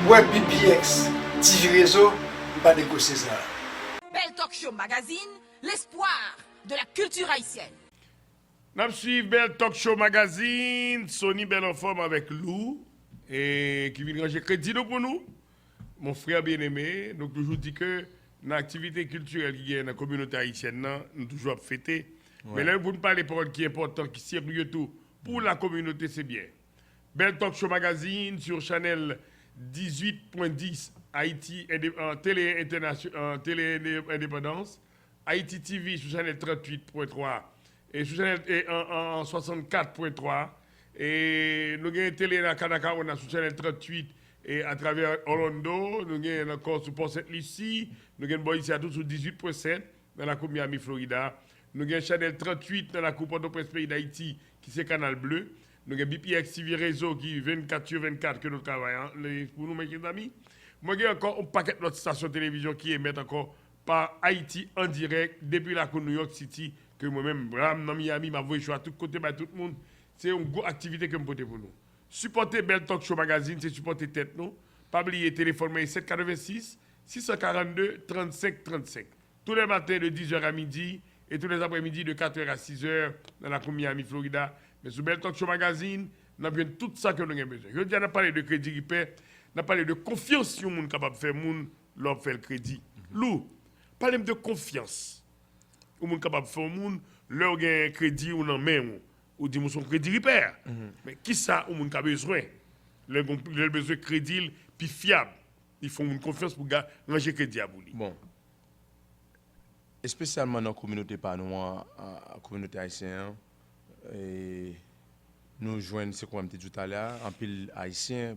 Ouais, BPX, TV Réseau, pas négocier ça. Bell Talk Show Magazine, l'espoir de la culture haïtienne. Nous suivons Bell Talk Show Magazine, Sony Belle en forme avec Lou, et qui vient ranger crédit pour nous. mon frère bien-aimé, nous toujours dit que dans l'activité culturelle qui est dans la communauté haïtienne, nous toujours fêter. Mais là, vous ne parlez pas de qui est important, qui sérieux tout. Pour la communauté, c'est bien. Bel Talk Show Magazine sur Channel 18.10, Haïti, télé indépendance. Haïti TV sur Channel 38.3 et sur Channel en 64.3. Et nous avons télé à Kanaka, on a sur Channel 38 et à travers Orlando. Nous avons encore sur Port-Saint-Lucie. Nous avons ici à tout sur 18.7 dans la coupe Miami, Florida. Nous avons Channel 38 dans la coupe Port-au-Prince, pays d'Haïti, qui c'est Canal Bleu. Nous avons BPX TV Réseau qui 24/24 que nous travaillons. Pour nous, mes amis. Moi, j'ai encore un paquet d'autres stations de télévision qui émettent encore par Haïti en direct depuis la New York City, que moi-même, dans Miami, m'a voulu à tous côtés, par tout le monde. C'est une grosse activité que je peux pour nous. Supporter Bel Talk Show Magazine, c'est supporter tête nous. Pas oublier téléphone 786 642 35 35. Tous les matins de 10h à midi et tous les après-midi de 4h à 6h dans la Miami, Florida. Mais sur Bel Talk Show Magazine, nous avons tout ça que nous avons besoin. Je dis, on a parlé de crédit repair, on a parlé de confiance si on est capable de faire, leur faire le crédit. Lou, parlez de confiance. On est capable de faire, leur gain crédit ou non main ou dit son crédit repair. Mais qui ça on a besoin? Leur besoin de crédit puis fiable. Ils font une confiance pour ranger crédit à vous. Bon. Et spécialement dans la communauté panois, la communauté haïtienne, et nous joignons, c'est comme je disais tout à l'heure, un pile haïtien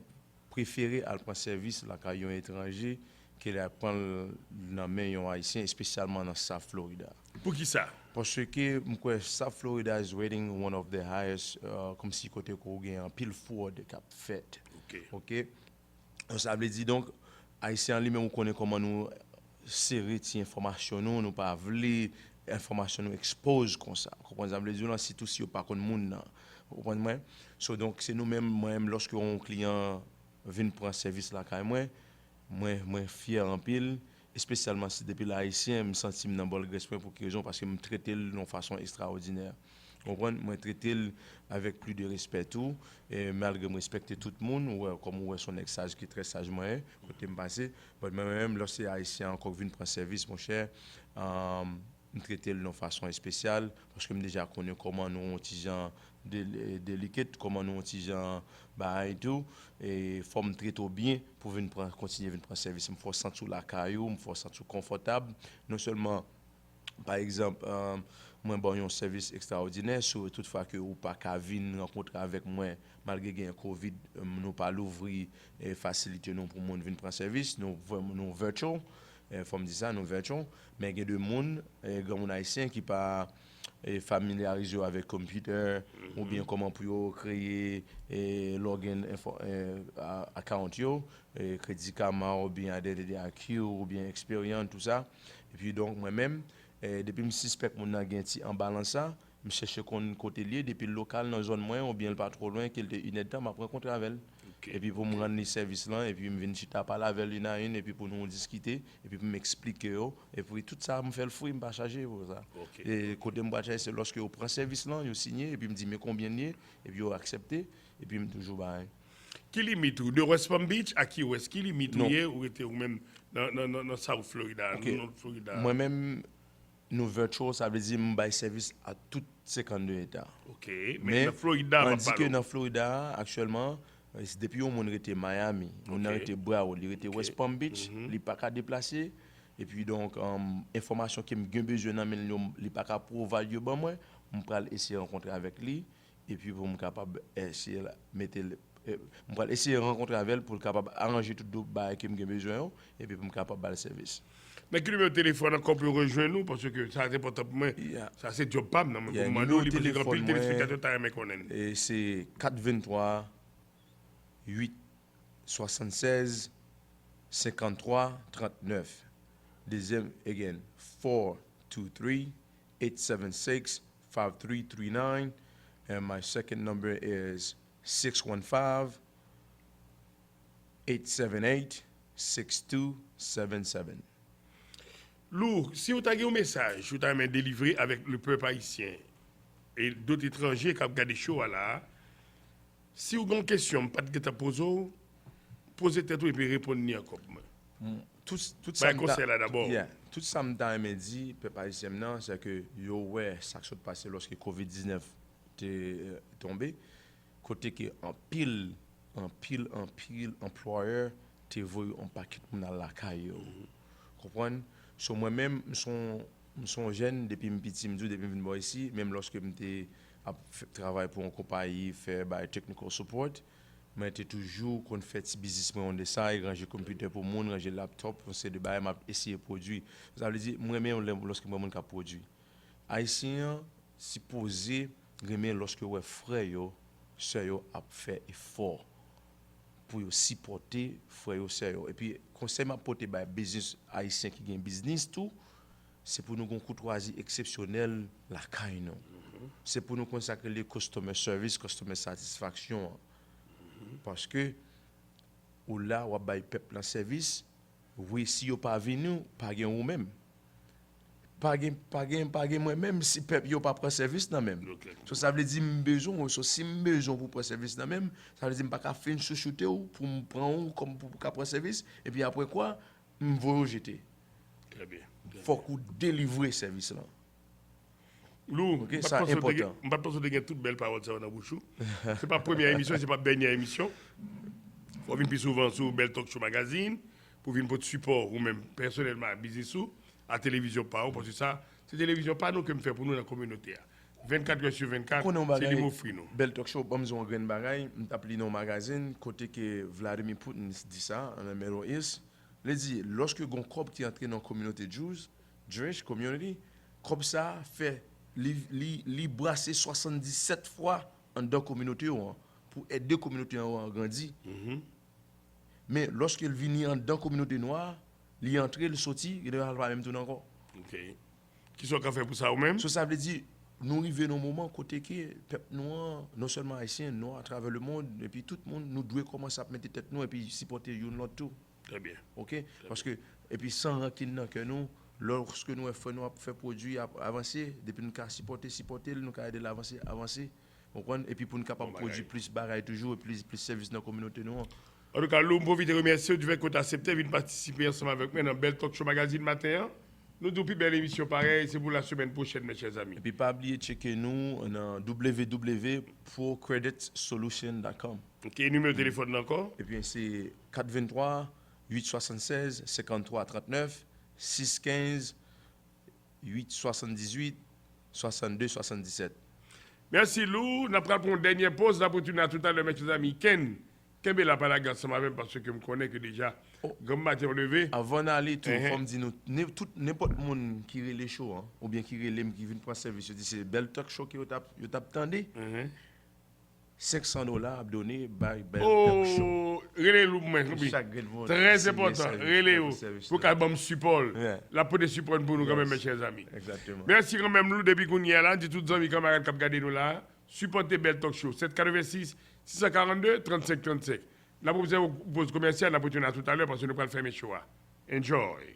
préféré à prendre service la caillon étranger qu'il a prendre dans main haïtien, spécialement dans South Florida. Pour qui ça? Parce que South Florida is rating one of the highest, comme si côté qu'on a un pile fort de cap fait. OK. Ça veut dire donc haïtien lui-même on connaît comment nous serrer ces informations nous pas vouloir information nous expose comme ça. Comprenez? Ça veut dire si tout si pas contre monde. Comprenez? So donc c'est nous-mêmes moi-même lorsque un client vient prendre service là quand moi fier en pile. Spécialement si depuis l'haïtien, je me sens dans bon respect pour quelle raison parce que je me traite de façon extraordinaire. Comprenez? Moi traiter avec plus de respect tout et malgré me respecter tout le monde ou comme ouais son ex-sage qui est très sage moi côté me passer, mais même lorsque haïtien encore vient prendre service mon cher me traiter de façon spéciale parce que je déjà connais comment nous gens délicat comment nous gens bah et tout et faut me traiter bien pour venir continuer venir prendre service me faut sentir la caillou me faut sentir confortable non seulement par exemple moi bon un service extraordinaire sur toutefois que ou pas qu'à venir rencontrer avec moi malgré qu'il y a Covid nous pas l'ouvrir et faciliter nous pour monde venir prendre service nous virtual faut me dire ça nous virtual mais il y a des monde grand haïtien qui pas familiarisé avec computer ou bien comment pour créer login account yo crédit karma ou bien IQ ou bien Experian tout ça et puis donc moi-même depuis me suspect mon a gagné en balance ça me chercher côté lié depuis le local dans zone moins ou bien pas trop loin qu'il était une état m'a rencontré avec et puis pour me rendre les services là et puis me venir chita parler avec une à une et puis pour nous discuter et puis m'expliquer et puis tout ça me fait le fruit me pas charger pour ça et côté me charger c'est lorsque on prend service là yo signé et puis me dit mais combien lié et puis on accepté et puis me toujours bail qui limite de West Palm Beach à qui ouest qui limite ou était ou même dans South Florida moi même nous virtual ça veut dire me bail service à tout 52 états mais dans Florida on dit que dans Florida actuellement depuis on était Miami on a été Broward il était West Palm Beach il pas qu'à déplacer et puis donc information qui me gain besoin dans il pas qu'à provide bon moi on va essayer rencontrer avec lui et puis pour me capable essayer mettre on va essayer rencontrer avec elle pour capable arranger tout d'autres bail qui me gain besoin et puis pour me capable le service. Mais qui numéro de téléphone encore pour rejoindre nous parce que ça c'est important pour moi. Ça c'est job pas non mais pour nous il faut pile téléspectateur ta me connaître. Et c'est 423 8 76 53 39. Deuxième again 423 876 5339 and my second number is 615 878 6277. Lou, si vous avez un message, vous avez délivré avec le peuple haïtien et d'autres étrangers qui ont regardé show là, si vous avez une question, pas de poser, posez-vous et puis répondez encore. Tout ça conseil là d'abord. Tout ça me dit peuple haïtien non, c'est que yo ouais ça qui s'est passé lorsque Covid-19 est tombé côté que en pile employeur te voyé un paquet de monde à la caille. Comprendre? So moi-même son jeune depuis petit depuis venir ici, même lorsque j'étais travaille pour une compagnie faire technical support, mais j'étais toujours qu'on fait petit business on de ça, ranger computer pour monde, ranger laptop, on sait de bail m'a essayer produire. Ça veut dire moi-même lorsque moi mon produit. Haïtien supposé remet lorsque ouais frère yo, sœur yo a fait effort pour supporter frère yo sœur yo et puis conseil m'a porter by business haïtien qui gagne business tout c'est pour nous une courtoisie exceptionnelle la caille non c'est pour nous consacrer les customer service customer satisfaction parce que ou là ou bail peuple en service oui si yo pas venu pas gain ou même pas gain moi même si peuple yo pas prend service dans même so ça veut dire besoin so si besoin pour prendre service dans même ça veut dire pas ka fin chouchouter ou pour me prendre comme pour prendre service et puis après quoi me voyer jeter très bien faut qu'on délivrer service là Lou, okay, ça est important. On pas penser de gagner toute belle parole ça dans bouchou. C'est pas première émission, c'est pas dernière émission. Faut venir plus souvent sur Belle Talk Show magazine pour venir pour support ou même personnellement business ou à télévision pas parce que ça c'est télévision pas nous que me fait pour nous dans la communauté. 24 heures sur 24, c'est les mots free nous. Belle Talk Show comme on grain bagaille, on t'appelle dans magazine côté que Vladimir Poutine dit ça en numéro 1. Il dit lorsque gon corps qui entre dans la communauté Jewish community, comme ça fait li brasser 77 fois en deux communautés pour aider communautés à grandir. Mais lorsqu'il vient dans communauté noire, il entre, il sorti, il ne va pas même tout encore. OK. Qui sont fait pour ça ou même? Ça veut dire nous arrivons dans un moment côté que peuple noir, non seulement haïtien, noir à travers le monde et puis tout le monde nous doit commencer à mettre tête nous et puis supporter l'autre tout. Très bien. OK? Parce que et puis sans rancune que nous lorsque nous faisons faire produit avancer depuis nous supporter nous aider avancer et puis pour nous capable produire plus bagaille toujours et plus service dans la communauté nous. En tout cas, nous profite de remercier du fait que tu as accepté de participer ensemble avec moi dans Belle Talk Show magazine matin. Nous avons plus belle émission pareil, c'est pour la semaine prochaine mes chers amis. Et puis pas oublier de checker nous dans www.procreditsolution.com. OK, numéro de téléphone encore? Et puis c'est 423 876 53 39 615 878 62 77. Merci Lou. Nous allons prendre une dernière pause. Nous allons tout à l'heure, mes chers amis. Ken la parole ensemble avec parce que je me connais que déjà, comme matin levé. Avant d'aller, tout le monde dit n'importe qui qui relève les shows, ou bien qui relève qui vient prendre service, c'est Belle Talk Show qui vous attendez. $500 à donner by Belle Talk Show. Relais-vous, très important. Relais-vous. Pour qu'elle me supporte. La pour des supports pour nous, quand même, mes chers amis. Exactement. Merci quand même, Lou, depuis qu'on y est là. Dis tous les amis, camarades qui regardent nous là. Supportez Belle Talk Show. 786 642 35 35. La proposition pose commerciale, la proposition à tout à l'heure parce que nous allons faire mes choix. Enjoy.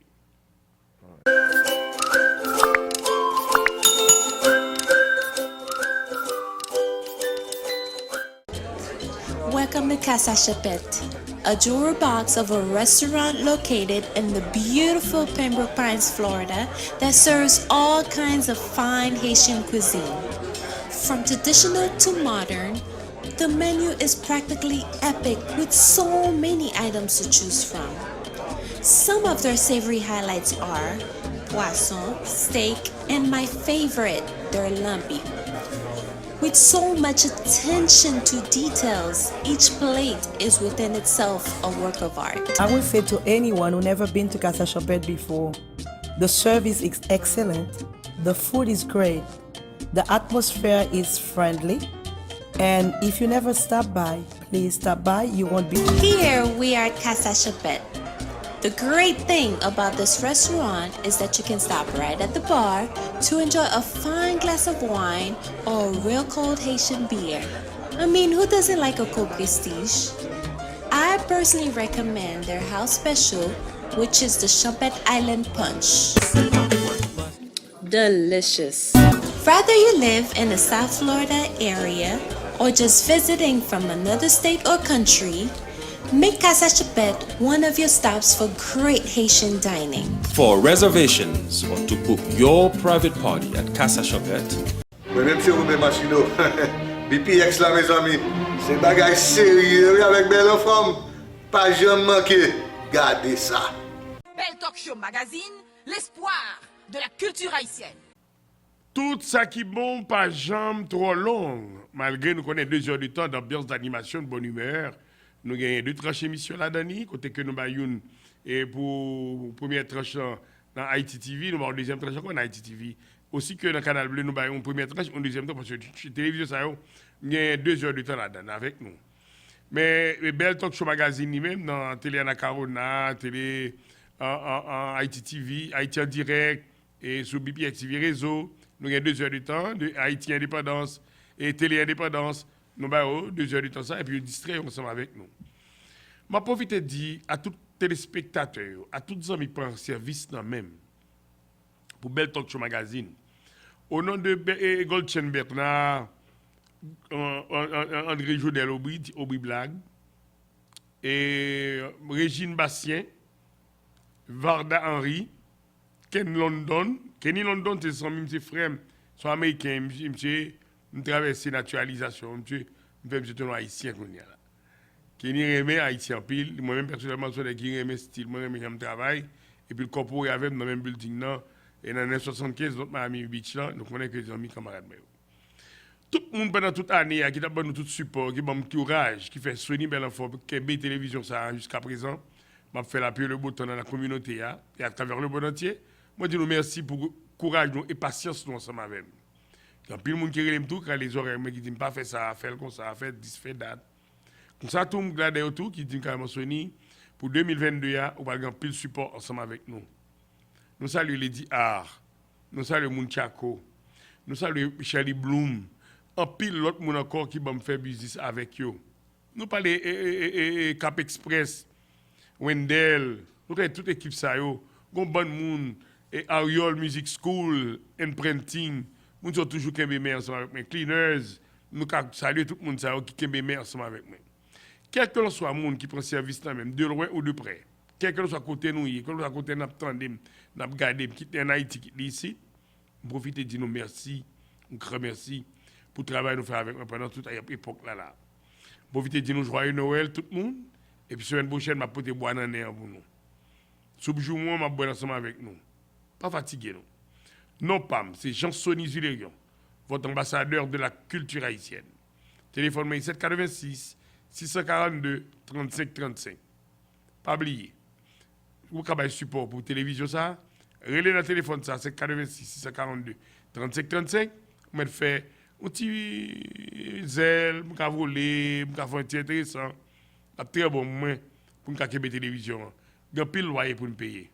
Welcome to Casa Chapette, a jewel box of a restaurant located in the beautiful Pembroke Pines, Florida, that serves all kinds of fine Haitian cuisine. From traditional to modern, the menu is practically epic with so many items to choose from. Some of their savory highlights are poisson, steak, and my favorite, their lumpy. With so much attention to details, each plate is within itself a work of art. I would say to anyone who never been to Casa Chapette before, the service is excellent, the food is great, the atmosphere is friendly, and if you never stop by, please stop by, you won't be... Here we are at Casa Chapette. The great thing about this restaurant is that you can stop right at the bar to enjoy a fine glass of wine or a real cold Haitian beer. I mean, who doesn't like a cold prestige? I personally recommend their house special, which is the Chapette Island Punch. Delicious. Whether you live in the South Florida area or just visiting from another state or country, Make Casa Chapet one of your stops for great Haitian dining. For reservations or to book your private party at Casa Chapet, Même si vous machine, BPX là mes amis, c'est bagage sérieux avec belle femme. Pas jamais manquer. Gardez ça. Belle Talk Show Magazine, l'espoir de la culture haïtienne. Tout ça qui bon, pas jambe trop long. Malgré nous connaissons 2 heures de temps d'ambiance d'animation de bonne humeur. Nous gagnons 2 tranches émissions là-dedans, côté que nous avons et pour première tranche dans Haïti TV, nous avons une deuxième tranche encore dans Haïti TV. Aussi que dans Canal Bleu, nous avons une première tranche, une deuxième tranche, parce que la télévision, ça y a 2 heures de temps là-dedans avec nous. Mais Belle Talk Show Magazine lui-même, dans Télé Anacarona, Télé en Haïti TV, Haïti en direct, et sur BPX TV Réseau, nous avons 2 heures de temps, de Haïti Indépendance et Télé Indépendance, nous avons 2 heures de temps ça, et puis nous distraisons ensemble avec nous. Je profite de dire à tous les téléspectateurs, à tous les gens qui prennent service dans même, pour Belle Talk Show Magazine, au nom de Goldchen Bernard, André Jodel Aubry Blague, et Régine Bastien, Varda Henry, Kenny London, c'est son même frère, son américain, monsieur, traverse naturalisation, monsieur, je suis haïtien. Kenny remet haïtien pile, moi-même personnellement, je suis qui remet style, moi-même j'aime travail, et puis le corps avec dans le même building, et dans les 75, notre ami Beach là, donc on est que des amis camarades. Tout le monde pendant toute l'année qui a donné tout support, qui a donné courage, qui fait soigner belle enfant, qui a bien télévision ça jusqu'à présent, m'a fait la paix le beau temps dans la communauté et à travers le monde entier. Moi je dis nous merci pour le courage et patience nous ensemble avec nous. Il y a plus de monde qui relève tout quand les oreilles qui disent pas faire ça, faire comme ça, faire 10 fait date. Comme ça tout le monde regarde autour qui dit carrément soigner pour 2022 on va avoir pile support ensemble avec nous. Nous saluons Lady Art, nous saluons Mounchako, nous saluons Charlie Bloom. En pile l'autre monde encore qui va me faire business avec eux. Nous parlons Cap Express, Wendell, nous avons toute l'équipe ça yo, gon bon monde et Ariol Music School, Imprinting, nous sommes toujours kembe ensemble avec mes cleaners, nous saluons tout le monde ça qui kembe ensemble avec moi. Quel que soit le monde qui prend service là même, de loin ou de près, quel que soit côté nous, quel que soit côté n'a tandem, n'a regardé, qui est en Haïti, qui est ici, profitez de dire nous merci, un grand merci. Pour travailler nous faire avec moi pendant toute l'époque là. Profitez de nous joyeux Noël tout le monde et puis semaine prochaine m'a porter boire dans l'air pour nous. Sous moi m'a boire ensemble avec nous. Pas fatigué non. Non Pam, c'est Jean-Sony Zulérion, votre ambassadeur de la culture haïtienne. Téléphone 786 642 35 35. Pas oublier. Vous avez support pour télévision ça, relais dans le téléphone ça 786 642 35 35. Vous fait un petit zèle, je vais voler, je vais faire un petit intéressant. C'est très bon moment pour nous faire la télévision. Il y a pile loyer pour nous payer.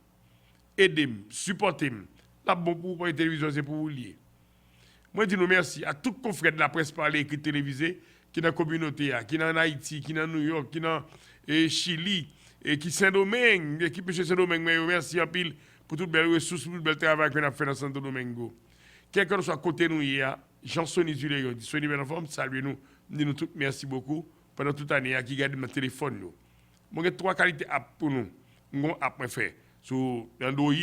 Aidez-moi, supportez-moi. La bon pour la télévision, c'est pour vous lier. Moi, je dis merci à tous les confrères de la presse parlée écrit télévisée qui sont dans la communauté, qui sont en Haïti, qui sont en New York, qui sont en Chili, et qui sont Saint-Domingue, l'équipe de Saint-Domingue. Merci à pile pour toutes les ressources, pour tout le travail qu'on a fait dans Santo Domingo. Quel que soit côté nous, il y a Jean-Sony Zulérion, Sony bien en forme, saluez-nous, dis-nous tous merci beaucoup pendant toute l'année qui garde mon téléphone. Moi, j'ai 3 qualités app pour nous. Nous avons fait sur Android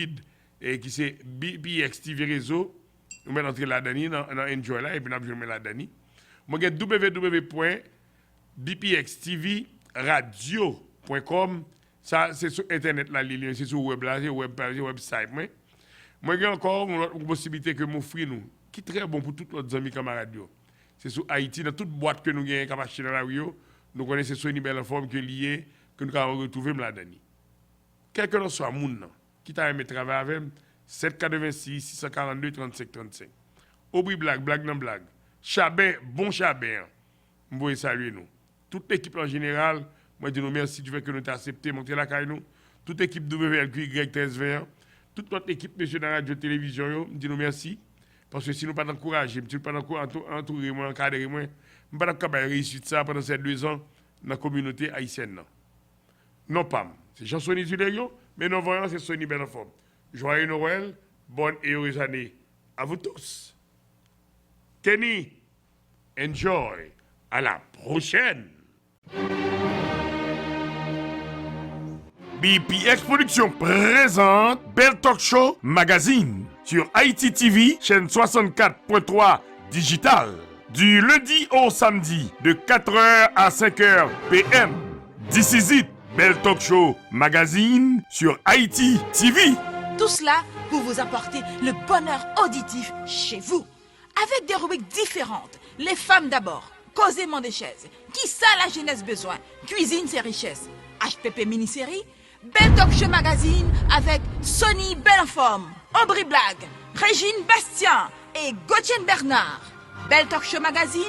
et qui c'est BPX TV Réseau. Nous mettons entrer là-dedans, dans Enjoy là, et puis nous avons mis là-dedans. Moi, j'ai www.bpxtvradio.com. Ça, c'est sur Internet là, c'est sur web là, c'est website. Moi, j'ai encore une possibilité que m'offrir nous, qui est très bon pour tous nos amis camarades. C'est sur Haïti, dans toute boîte que nous avons dans la rue, nous connaissons ce numéro en forme qui est lié, que nous avons retrouvé là-dedans. Quel que soit le monde qui t'a aimé travailler avec, 786 642 35 35. Aubry Blague, Blague dans Blague. Chabin, bon Chabin. Je veux saluer nous. Toute l'équipe en général, moi je dis nous merci du fait que nous t'avons accepté, monter la caille nous. Toute l'équipe WLQY1320. Toute notre équipe monsieur dans la radio-télévision, je dis nous merci. Parce que si nous ne pas encourager, si nous ne pas entourer, encadrer, nous ne pas capable de réussir ça pendant ces 2 ans dans la communauté haïtienne. Non pas, c'est Jean-Sony Zulérion, mais non voyons, c'est Sony Benafort. Joyeux Noël, bonne et heureuse année à vous tous. Kenny, enjoy. À la prochaine. BPX Productions présente Bell Talk Show Magazine sur Haïti TV, chaîne 64.3 digital. Du lundi au samedi, de 4h à 5h PM. This is it, Bell Talk Show Magazine sur Haïti TV. Tout cela pour vous apporter le bonheur auditif chez vous. Avec des rubriques différentes. Les femmes d'abord, causément des chaises. Qui ça la jeunesse besoin? Cuisine ses richesses. HPP mini-série. Bell Talk Show Magazine avec Sonny Belenforme, Aubry Blague, Régine Bastien et Gauthier Bernard. Bell Talk Show Magazine,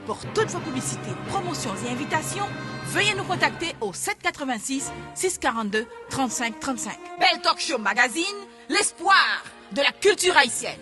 pour toutes vos publicités, promotions et invitations, veuillez nous contacter au 786 642 35 35. Bell Talk Show Magazine, l'espoir de la culture haïtienne.